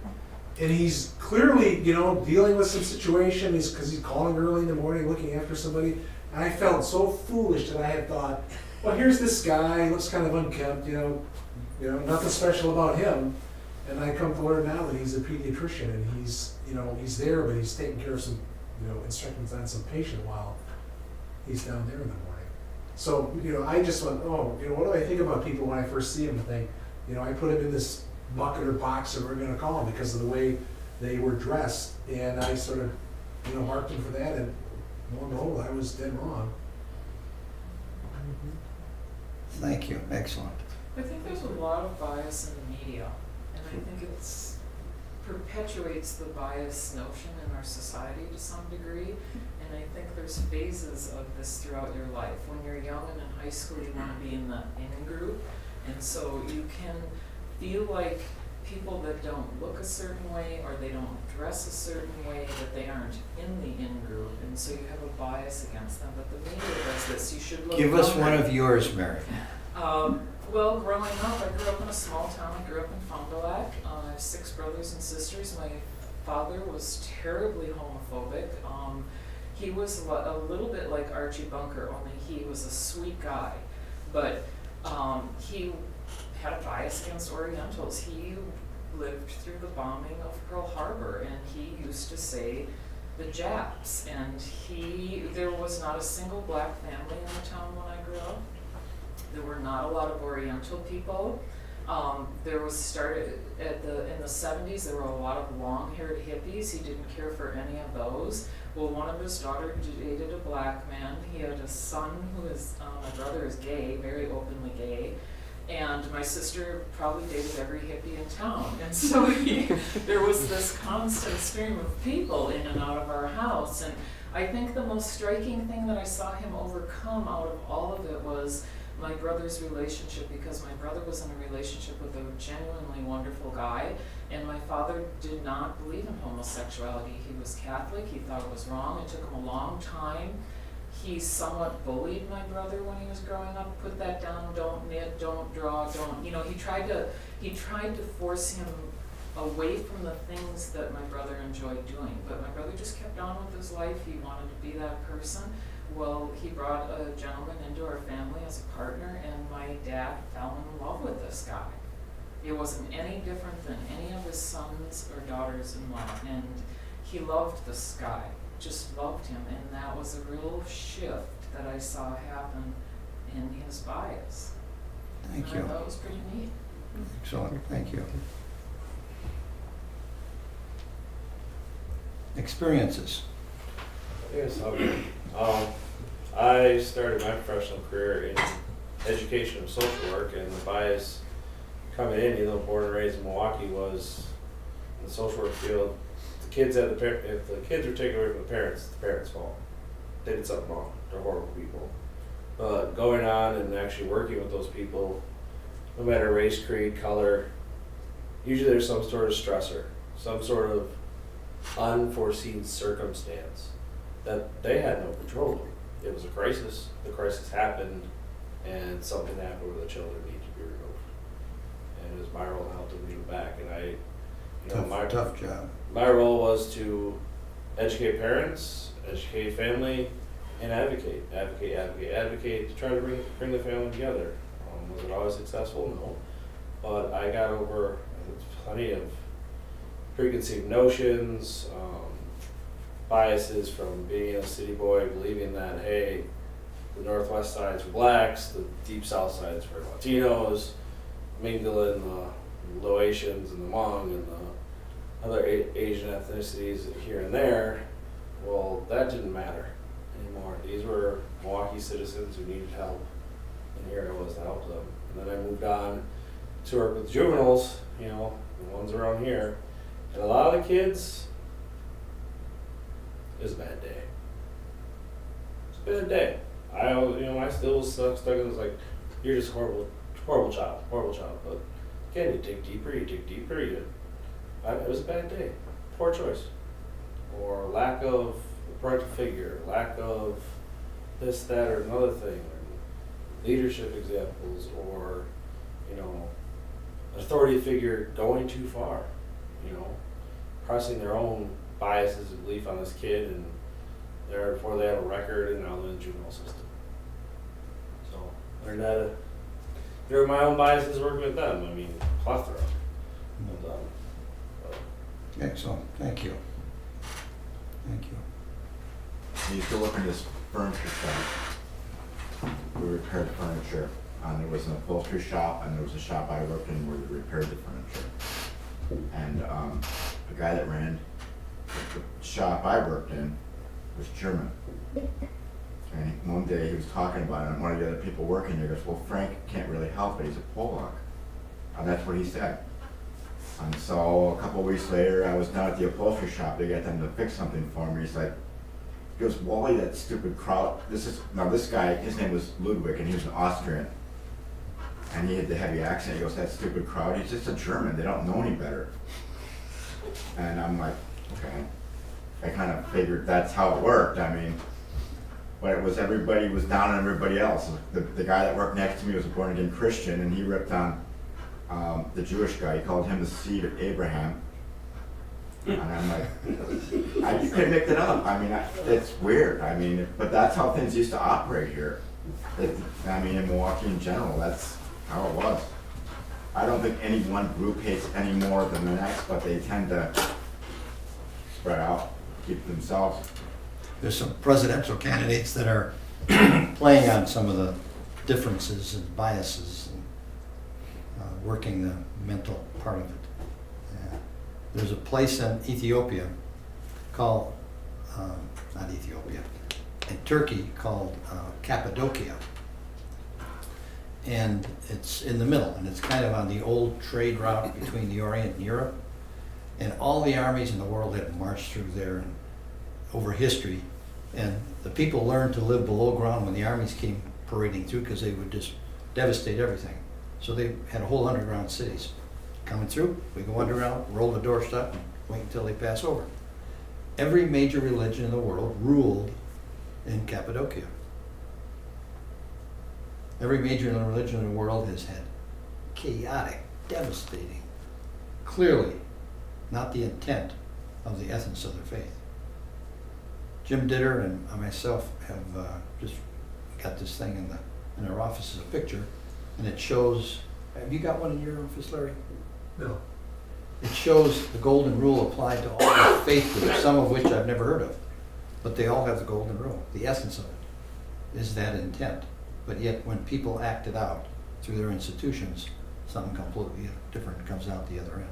And he's clearly, you know, dealing with some situation because he's calling early in the morning, looking after somebody. And I felt so foolish that I had thought, well, here's this guy, he looks kind of unkempt, you know, nothing special about him. And I come to learn now that he's a pediatrician and he's, you know, he's there, but he's taking care of some, you know, instructions on some patient while he's down there in the morning. So, you know, I just went, oh, you know, what do I think about people when I first see them and think, you know, I put him in this bucket or box that we're going to call him because of the way they were dressed. And I sort of, you know, marked him for that. And no, I was dead wrong.
Thank you, excellent.
I think there's a lot of bias in the media, and I think it's perpetuates the bias notion in our society to some degree. And I think there's phases of this throughout your life. When you're young and in high school, you want to be in the in group. And so you can feel like people that don't look a certain way or they don't dress a certain way, that they aren't in the in group. And so you have a bias against them. But the media does this. You should look.
Give us one of yours, Mary.
Well, growing up, I grew up in a small town. I grew up in Fond du Lac. I have 6 brothers and sisters. My father was terribly homophobic. He was a little bit like Archie Bunker, only he was a sweet guy. But he had a bias against Orientals. He lived through the bombing of Pearl Harbor, and he used to say the Japs. And there was not a single black family in the town when I grew up. There were not a lot of Oriental people. There was started in the 70s. There were a lot of long-haired hippies. He didn't care for any of those. Well, one of his daughters dated a black man. He had a son who is my brother is gay, very openly gay, and my sister probably dated every hippie in town. And so there was this constant stream of people in and out of our house. And I think the most striking thing that I saw him overcome out of all of it was my brother's relationship, because my brother was in a relationship with a genuinely wonderful guy, and my father did not believe in homosexuality. He was Catholic, he thought it was wrong. It took him a long time. He somewhat bullied my brother when he was growing up. Put that down, don't knit, don't draw, don't, you know, he tried to force him away from the things that my brother enjoyed doing. But my brother just kept on with his life. He wanted to be that person. Well, he brought a gentleman into our family as a partner, and my dad fell in love with this guy. It wasn't any different than any of his sons or daughters-in-law, and he loved this guy, just loved him, and that was a real shift that I saw happen in his bias.
Thank
And
you.
I thought it was pretty neat.
Excellent, thank you. Experiences.
Yes, I started my professional career in education and social work, and the bias coming in, even though born and raised in Milwaukee, was in the social work field. The kids had if the kids were taken away from the parents, it's the parents' fault. They did something wrong. They're horrible people. But going on and actually working with those people, no matter race, creed, color, usually there's some sort of stressor, some sort of unforeseen circumstance that they had no control over. It was a crisis. The crisis happened, and something happened where the children need to be removed. and it was my role to help them give back. And I, you know,
Tough job.
my role was to educate parents, educate family, and advocate to try to bring the family together. Was it always successful? No. But I got over plenty of preconceived notions, biases from being a city boy, believing that, hey, the Northwest side's for blacks, the Deep South side's for Latinos, mingling the Laotians and the Hmong and the other Asian ethnicities here and there. Well, that didn't matter anymore. These were Milwaukee citizens who needed help, and here I was to help them. And then I moved on to work with juveniles, you know, the ones around here. And a lot of the kids, it was a bad day. It's a bad day. I still was stuck in this, like, you're just a horrible child. But again, you dig deeper. It was a bad day. Poor choice. Or lack of a parental figure, lack of this, that, or another thing. Or leadership examples, or, you know, authority figure going too far, you know, pressing their own biases and belief on this kid, and therefore they have a record, and now they're in the juvenile system. So learned how to, there were my own biases working with them. I mean, plethora.
Excellent, thank you. Thank you.
I used to work in this furniture shop. We repaired furniture. There was an upholstery shop, and there was a shop I worked in where they repaired the furniture. And the guy that ran the shop I worked in was German. And one day he was talking about it, and one of the other people working there goes, well, Frank can't really help it, he's a Polak. And that's what he said. And so a couple of weeks later, I was down at the upholstery shop, they got them to fix something for me. He's like, he goes, Wally, that stupid crowd, this guy, his name was Ludwig, and he was an Austrian. And he had the heavy accent. He goes, that stupid crowd, he's just a German, they don't know any better. And I'm like, okay. I kind of figured that's how it worked. I mean, but it was everybody was down on everybody else. The guy that worked next to me was a born again Christian, and he ripped on the Jewish guy. He called him the seed of Abraham. And I'm like, you couldn't make that up. I mean, it's weird. I mean, but that's how things used to operate here. I mean, in Milwaukee in general, that's how it was. I don't think any one group hates any more than the next, but they tend to spread out, keep themselves.
There's some presidential candidates that are playing on some of the differences and biases and working the mental part of it. There's a place in Ethiopia called, not Ethiopia, in Turkey called Cappadocia. And it's in the middle, and it's kind of on the old trade route between the Orient and Europe. And all the armies in the world had marched through there and over history. And the people learned to live below ground when the armies came parading through, because they would just devastate everything. So they had a whole underground cities. Coming through, we go underground, roll the door shut, and wait until they pass over. Every major religion in the world ruled in Cappadocia. Every major religion in the world has had chaotic, devastating, clearly not the intent of the essence of their faith. Jim Ditter and myself have just got this thing in our office as a picture, and it shows, have you got one in your office, Larry?
No.
It shows the golden rule applied to all the faith groups, some of which I've never heard of, but they all have the golden rule. The essence of it is that intent. But yet when people act it out through their institutions, something completely different comes out the other end.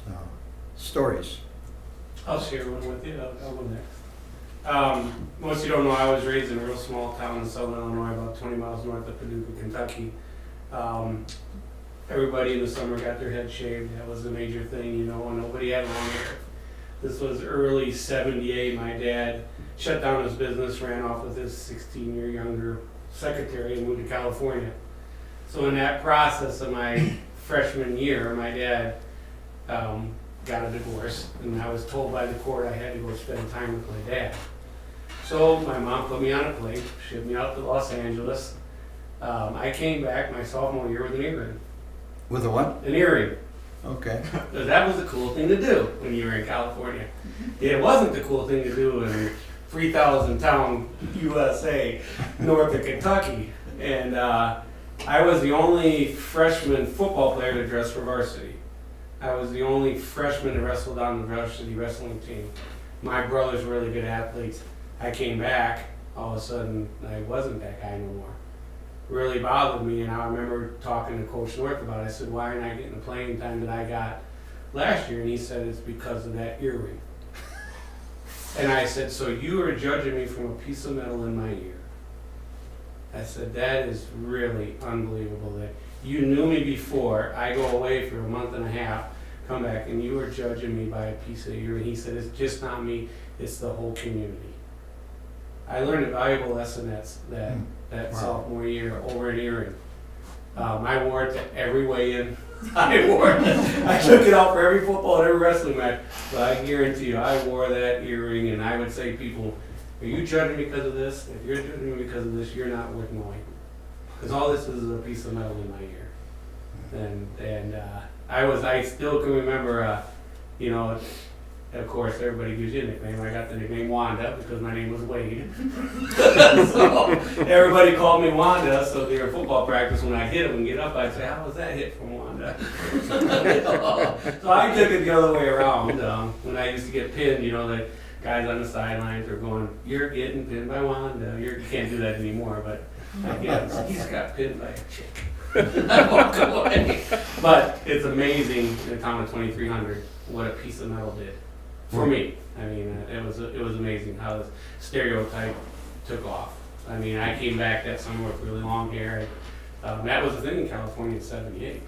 So, stories.
I'll share one with you. I'll go next. Most of you don't know, I was raised in a real small town in southern Illinois, about 20 miles north of Paducah, Kentucky. Everybody in the summer got their head shaved. That was a major thing, you know, and nobody had long hair. This was early 78. My dad shut down his business, ran off with his 16-year younger secretary, and moved to California. So in that process of my freshman year, my dad got a divorce, and I was told by the court I had to go spend time with my dad. So my mom put me on a plane, shipped me out to Los Angeles, I came back my sophomore year with an earring.
With a what?
An earring.
Okay.
Because that was the cool thing to do when you were in California. It wasn't the cool thing to do in 3,000 town USA, north of Kentucky. And I was the only freshman football player to dress for varsity. I was the only freshman to wrestle on the varsity wrestling team. My brother's really good athletes. I came back, all of a sudden I wasn't that guy no more. Really bothered me, and I remember talking to Coach North about it. I said, why aren't I getting the playing time that I got last year? And he said, it's because of that earring. And I said, so you are judging me from a piece of metal in my ear? I said, that is really unbelievable that you knew me before. I go away for a month and a half, come back, and you are judging me by a piece of ear. And he said, it's just not me, it's the whole community. I learned a valuable lesson that sophomore year over an earring. I wore it to every weigh-in. I took it out for every football and every wrestling match. But I guarantee you, I wore that earring, and I would say, people, are you judging me because of this? If you're judging me because of this, you're not worth knowing. Because all this is a piece of metal in my ear. And I still can remember, you know, of course, everybody gives you a nickname. I got the nickname Wanda because my name was Wade. So everybody called me Wanda. So during football practice, when I hit them and get up, I'd say, "How was that hit from Wanda?" So I took it the other way around. When I used to get pinned, you know, the guys on the sidelines are going, "You're getting pinned by Wanda." You can't do that anymore, but I guess he's got pinned by a chick. I walk away. But it's amazing in a town of 2,300 what a piece of metal did. For me, I mean, it was amazing how the stereotype took off. I mean, I came back that summer with really long hair. That was the thing in California in '78.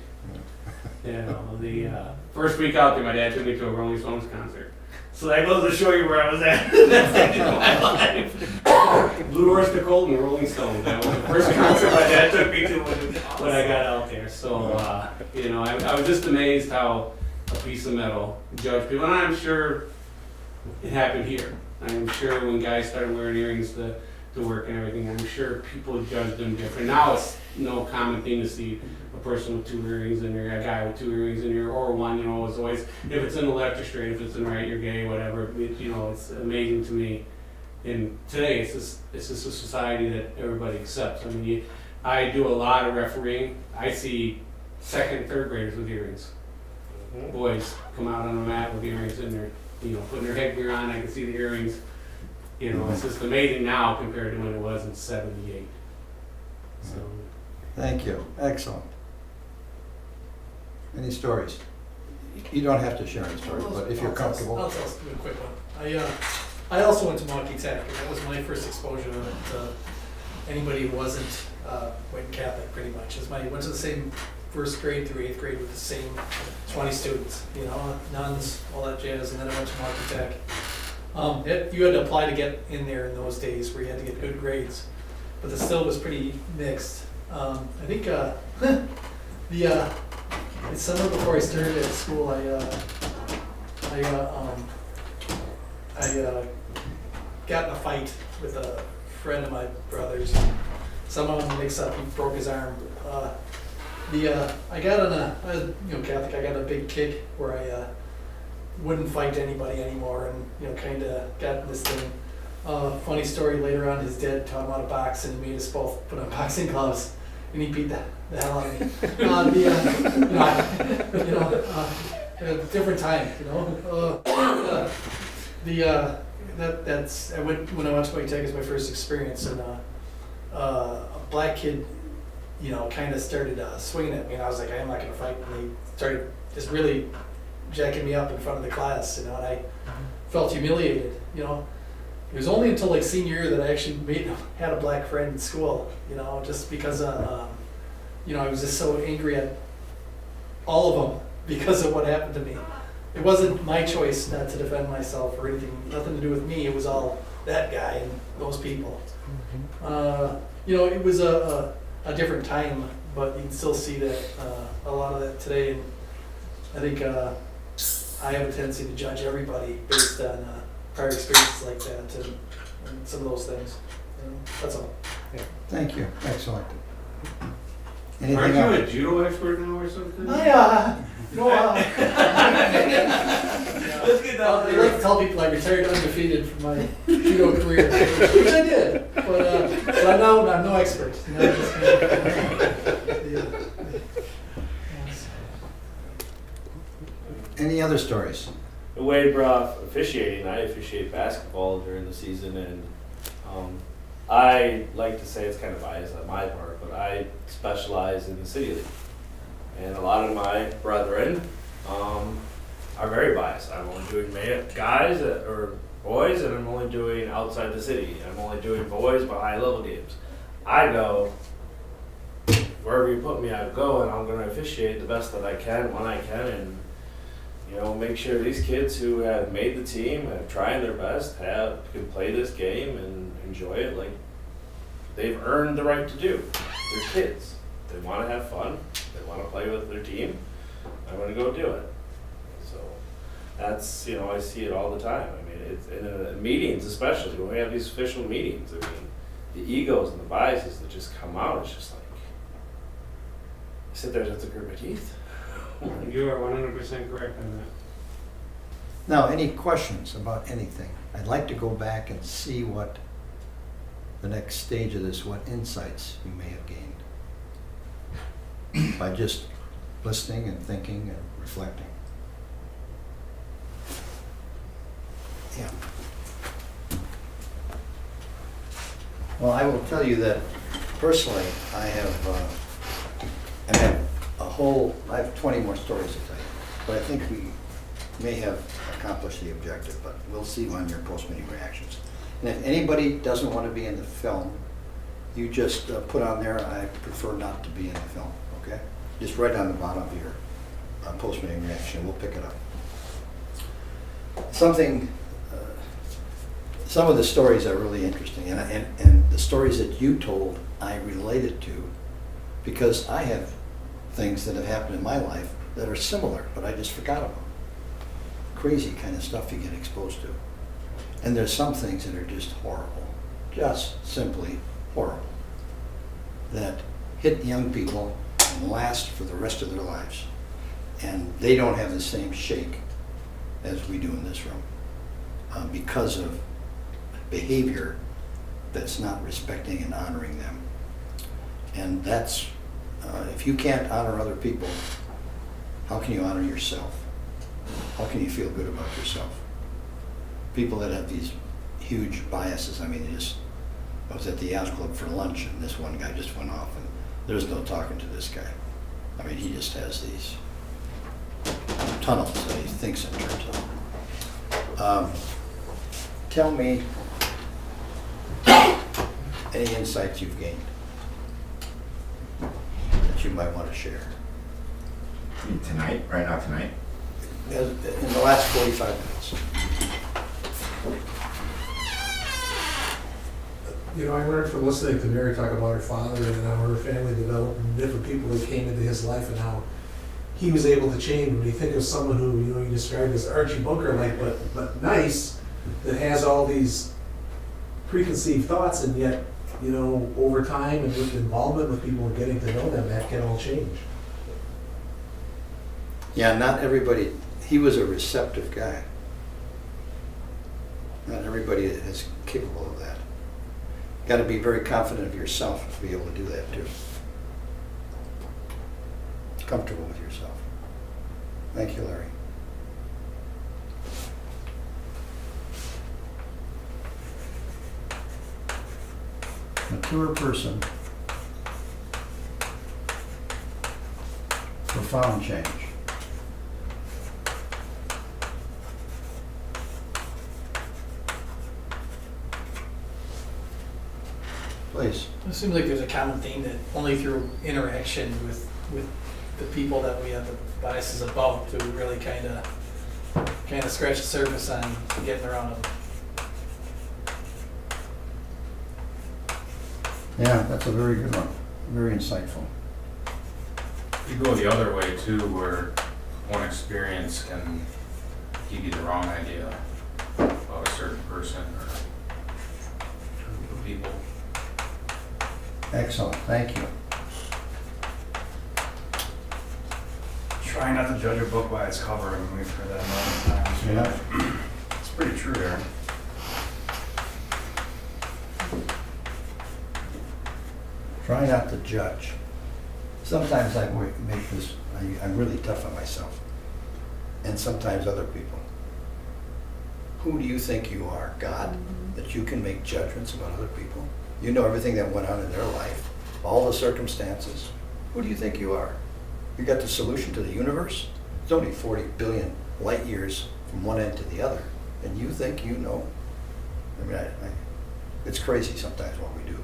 You know, the first week out there, my dad took me to a Rolling Stones concert. So that goes to show you where I was at that stage of my life. Blue Oyster Cult and Rolling Stones. That was the first concert my dad took me to when I got out there. So, you know, I was just amazed how a piece of metal judged people. And I'm sure it happened here. I'm sure when guys started wearing earrings to work and everything, I'm sure people judged them different. Now it's no common thing to see a person with 2 earrings in there, a guy with 2 earrings in there, or one, you know, it's always, if it's in the left, you're straight, if it's in the right, you're gay, whatever. You know, it's amazing to me. And today, it's just a society that everybody accepts. I mean, I do a lot of refereeing. I see 2nd and 3rd graders with earrings. Boys come out on the mat with earrings in there, you know, putting their headgear on. I can see the earrings. You know, it's just amazing now compared to when it was in '78. So.
Thank you. Excellent. Any stories? You don't have to share any stories, but if you're comfortable.
I'll tell a quick one. I also went to Milwaukee Tech, and that was my first exposure to anybody who wasn't went Catholic, pretty much. Went to the same 1st grade through 8th grade with the same 20 students, you know, nuns, all that jazz, and then I went to Milwaukee Tech. You had to apply to get in there in those days, where you had to get good grades, but the still was pretty mixed. I think the summer before I started at school, I got in a fight with a friend of my brother's. Somehow in the mix-up, he broke his arm. I got Catholic, I got a big kick where I wouldn't fight anybody anymore, and kind of got this thing. Funny story, later on his dad taught him how to box, and he made us both put on boxing gloves, and he beat the hell out of me. A different time, you know. When I went to Milwaukee Tech, it was my first experience, and a black kid, kind of started swinging at me, and I was like, I'm not going to fight. And they started just really jacking me up in front of the class, and I felt humiliated, It was only until like senior year that I actually had a black friend in school, just because, I was just so angry at all of them because of what happened to me. It wasn't my choice not to defend myself or anything, nothing to do with me. It was all that guy and those people. It was a different time, but you can still see that a lot of that today. And I think I have a tendency to judge everybody based on prior experiences like that and some of those things. That's all.
Thank you. Excellent. Anything
Aren't you
else?
a judo expert now or something?
Let's get down I like to tell people I retired undefeated from my judo career, which I did, but I'm no expert. No, I'm just kidding.
Any other stories?
Wade brought officiating. I officiate basketball during the season, and I like to say it's kind of biased on my part, but I specialize in the city league. And a lot of my brethren are very biased. I'm only doing guys or boys, and I'm only doing outside the city. I'm only doing boys but high level games. I go wherever you put me, I go, and I'm going to officiate the best that I can when I can, and make sure these kids who have made the team, have trying their best, can play this game and enjoy it like they've earned the right to do. They're kids. They want to have fun. They want to play with their team. I'm going to go do it. So that's, I see it all the time. I mean, it's in meetings, especially when we have these official meetings. I mean, the egos and the biases that just come out. It's just like, I sit there and have to grit my teeth.
You are 100% correct on that.
Now, any questions about anything? I'd like to go back and see what the next stage of this, what insights you may have gained by just listening and thinking and reflecting. Yeah. Well, I will tell you that personally, I have I have 20 more stories to tell you, but I think we may have accomplished the objective, but we'll see on your post-meeting reactions. And if anybody doesn't want to be in the film, you just put on there, I prefer not to be in the film, okay? Just write on the bottom of your post-meeting reaction, we'll pick it up. Some of the stories are really interesting, and the stories that you told, I related to, because I have things that have happened in my life that are similar, but I just forgot about. Crazy kind of stuff you get exposed to. And there's some things that are just horrible, just simply horrible, that hit young people and last for the rest of their lives. And they don't have the same shake as we do in this room because of behavior that's not respecting and honoring them. And that's, if you can't honor other people, how can you honor yourself? How can you feel good about yourself? People that have these huge biases, I mean, I was at the Yacht Club for lunch, and this one guy just went off, and there's no talking to this guy. I mean, he just has these tunnels that he thinks in terms of. Tell me any insights you've gained that you might want to share.
Tonight, right now tonight?
In the last 45 minutes.
I learned from listening to Mary talk about her father and how her family developed and different people that came into his life and how he was able to change. When you think of someone who, you described as Archie Bunker-like, but nice, that has all these preconceived thoughts, and yet, over time and with involvement with people and getting to know them, that can all change.
Yeah, not everybody, he was a receptive guy. Not everybody is capable of that. Got to be very confident of yourself to be able to do that too. Comfortable with yourself. Thank you, Larry. Mature person. Profound change. Please.
It seems like there's a common theme that only through interaction with the people that we have the biases about do we really kind of scratch the surface on getting around them.
Yeah, that's a very good one. Very insightful.
You go the other way too, where one experience can give you the wrong idea about a certain person or group of people.
Excellent, thank you.
Trying not to judge a book by its cover. I mean, we've heard that a lot of times.
Yeah.
It's pretty true, Aaron.
Try not to judge. Sometimes I make this, I'm really tough on myself, and sometimes other people. Who do you think you are, God, that you can make judgments about other people? You know everything that went on in their life, all the circumstances. Who do you think you are? You got the solution to the universe? It's only 40 billion light years from one end to the other, and you think you know? I mean, it's crazy sometimes what we do.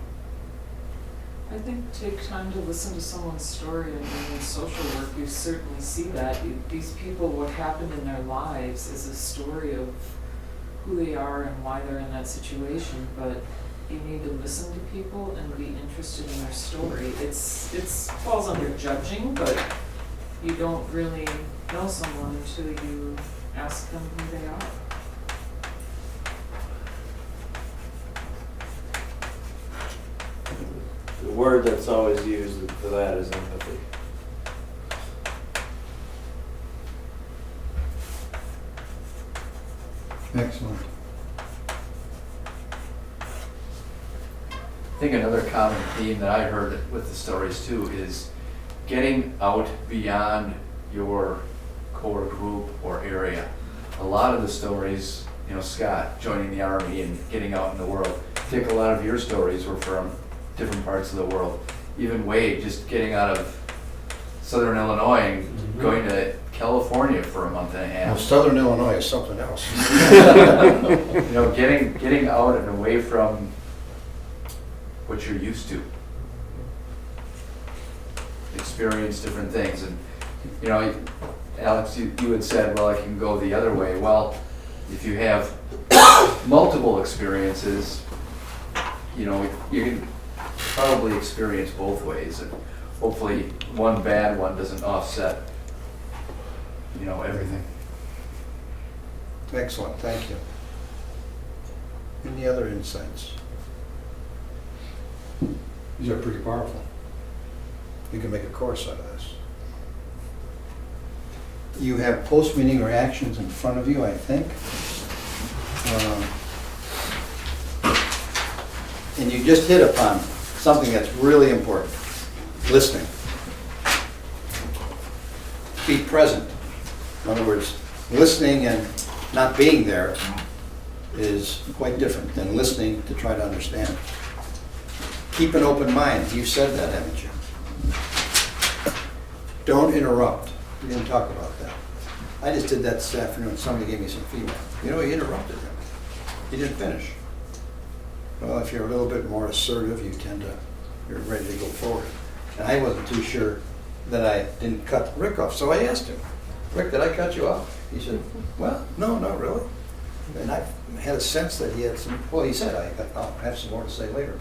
I think take time to listen to someone's story, and in social work, you certainly see that. These people, what happened in their lives is a story of who they are and why they're in that situation, but you need to listen to people and be interested in their story. It's falls under judging, but you don't really know someone until you ask them who they are.
The word that's always used for that is empathy.
Excellent.
I think another common theme that I heard with the stories too is getting out beyond your core group or area. A lot of the stories, you know, Scott joining the Army and getting out in the world, I think a lot of your stories were from different parts of the world. Even Wade just getting out of Southern Illinois and going to California for a month and a half.
Well, Southern Illinois is something else.
You know, getting out and away from what you're used to. Experience different things. And, you know, Alex, you had said, well, I can go the other way. Well, if you have multiple experiences, you know, you can probably experience both ways. And hopefully one bad one doesn't offset, you know, everything.
Excellent, thank you. Any other insights? These are pretty powerful. You can make a course out of this. You have post-meeting reactions in front of you, I think. And you just hit upon something that's really important. Listening. Be present. In other words, listening and not being there is quite different than listening to try to understand. Keep an open mind. You said that, haven't you? Don't interrupt. We didn't talk about that. I just did that this afternoon. Somebody gave me some feedback. You know, he interrupted him. He didn't finish. Well, if you're a little bit more assertive, you're ready to go forward. And I wasn't too sure that I didn't cut Rick off, so I asked him, Rick, did I cut you off? He said, well, no, not really. And I had a sense that he had some, well, he said, I'll have some more to say later.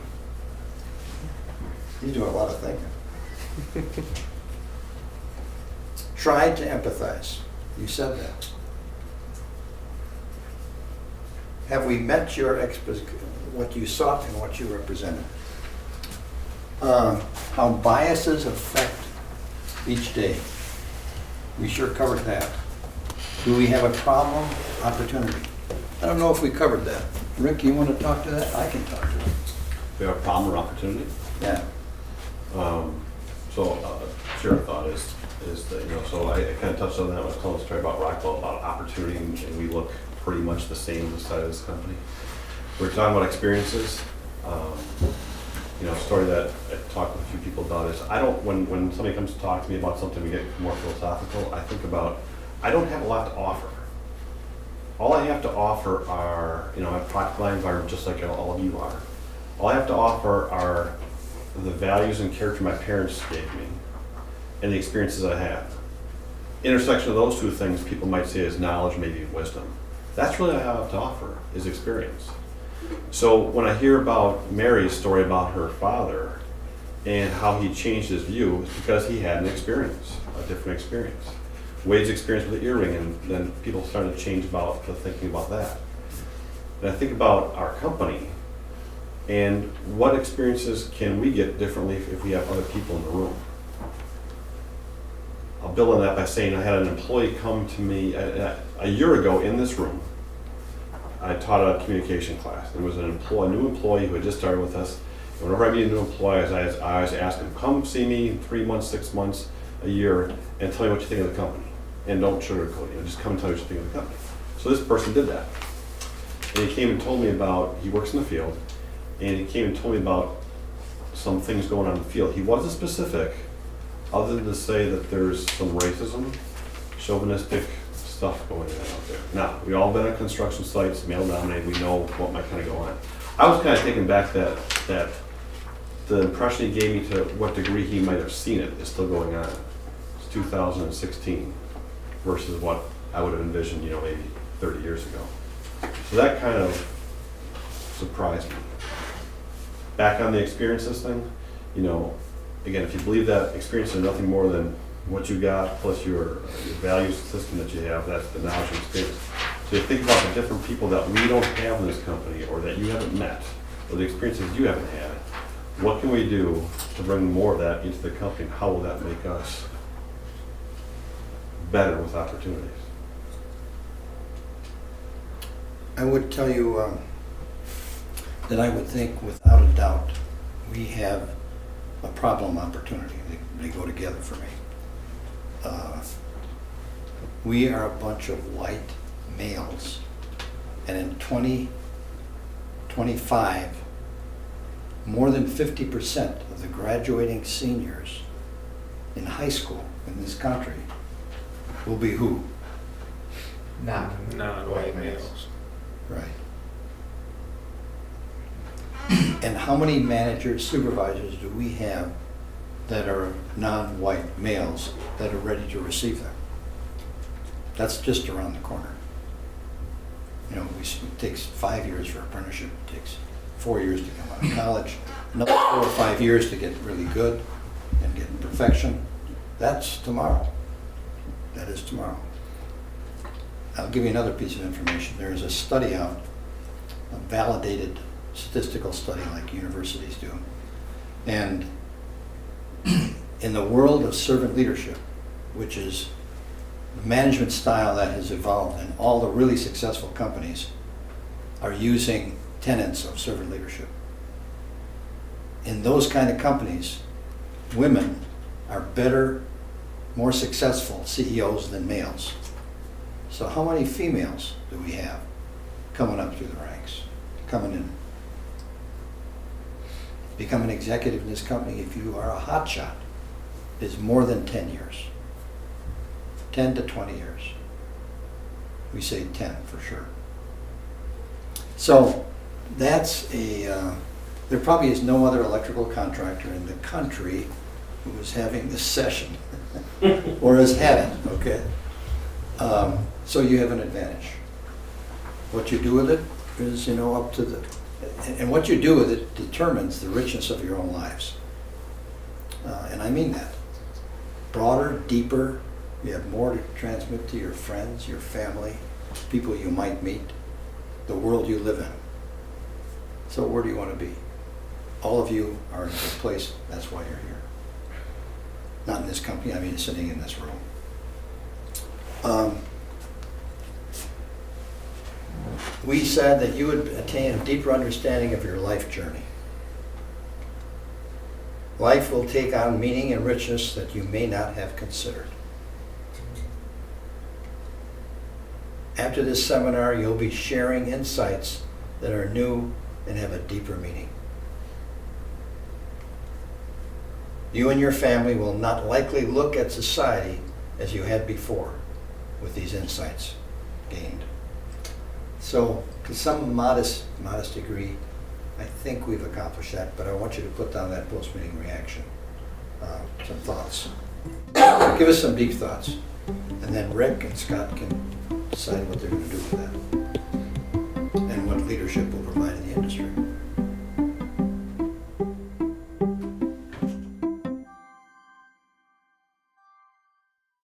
He's doing a lot of thinking. Try to empathize. You said that. Have we met your what you sought and what you represented? How biases affect each day. We sure covered that. Do we have a problem, opportunity? I don't know if we covered that. Rick, you want to talk to that? I can talk to it.
We have a problem or opportunity?
Yeah.
Share thought is that, you know, so I kind of touched on that when I was telling the story about Rockwell, about opportunity, and we look pretty much the same inside of this company. We're talking about experiences. You know, a story that I talked with a few people about is, when somebody comes to talk to me about something, we get more philosophical, I think about, I don't have a lot to offer. All I have to offer are, you know, I have practical environment just like all of you are. All I have to offer are the values and character my parents gave me and the experiences I have. Intersection of those two things people might say is knowledge, maybe wisdom. That's really what I have to offer, is experience. So when I hear about Mary's story about her father and how he changed his view, it's because he had an experience, a different experience. Wade's experience with the earring, and then people started to change about the thinking about that. And I think about our company and what experiences can we get differently if we have other people in the room. I'll build on that by saying I had an employee come to me a year ago in this room. I taught a communication class. There was a new employee who had just started with us. And whenever I meet a new employee, I always ask him, come see me in 3 months, 6 months, a year, and tell me what you think of the company. And don't sugarcoat it, just come and tell me what you think of the company. So this person did that. And he came and told me about, he works in the field, and he came and told me about some things going on in the field. He wasn't specific, other than to say that there's some racism, chauvinistic stuff going on out there. Now, we all been on construction sites, male dominated, we know what might kind of go on. I was kind of taken back that the impression he gave me to what degree he might have seen it is still going on. It's 2016 versus what I would have envisioned, maybe 30 years ago. So that kind of surprised me. Back on the experiences thing, again, if you believe that experiences are nothing more than what you got plus your value system that you have, that's the knowledge and experience. So you think about the different people that we don't have in this company or that you haven't met or the experiences you haven't had. What can we do to bring more of that into the company? And how will that make us better with opportunities?
I would tell you that I would think without a doubt we have a problem opportunity. They go together for me. We are a bunch of white males, and in 2025, more than 50% of the graduating seniors in high school in this country will be who?
Non-white males.
Right. And how many managers, supervisors do we have that are non-white males that are ready to receive them? That's just around the corner. It takes 5 years for apprenticeship, it takes 4 years to come out of college, another 4 or 5 years to get really good and get perfection. That's tomorrow. That is tomorrow. I'll give you another piece of information. There is a study out, a validated statistical study like universities do. And in the world of servant leadership, which is the management style that has evolved, and all the really successful companies are using tenets of servant leadership. In those kind of companies, women are better, more successful CEOs than males. So how many females do we have coming up through the ranks, coming in? Become an executive in this company, if you are a hot shot, is more than 10 years. 10 to 20 years. We say 10 for sure. So that's there probably is no other electrical contractor in the country who is having this session or has had it, okay? So you have an advantage. What you do with it is, up to the, and what you do with it determines the richness of your own lives. And I mean that. Broader, deeper, you have more to transmit to your friends, your family, people you might meet, the world you live in. So where do you want to be? All of you are in a good place, that's why you're here. Not in this company, I mean sitting in this room. We said that you would attain a deeper understanding of your life journey. Life will take on meaning and richness that you may not have considered. After this seminar, you'll be sharing insights that are new and have a deeper meaning. You and your family will not likely look at society as you had before with these insights gained. So, to some modest degree, I think we've accomplished that, but I want you to put down that post-meeting reaction, some thoughts. Give us some deep thoughts, and then Rick and Scott can decide what they're going to do with that and what leadership will provide in the industry.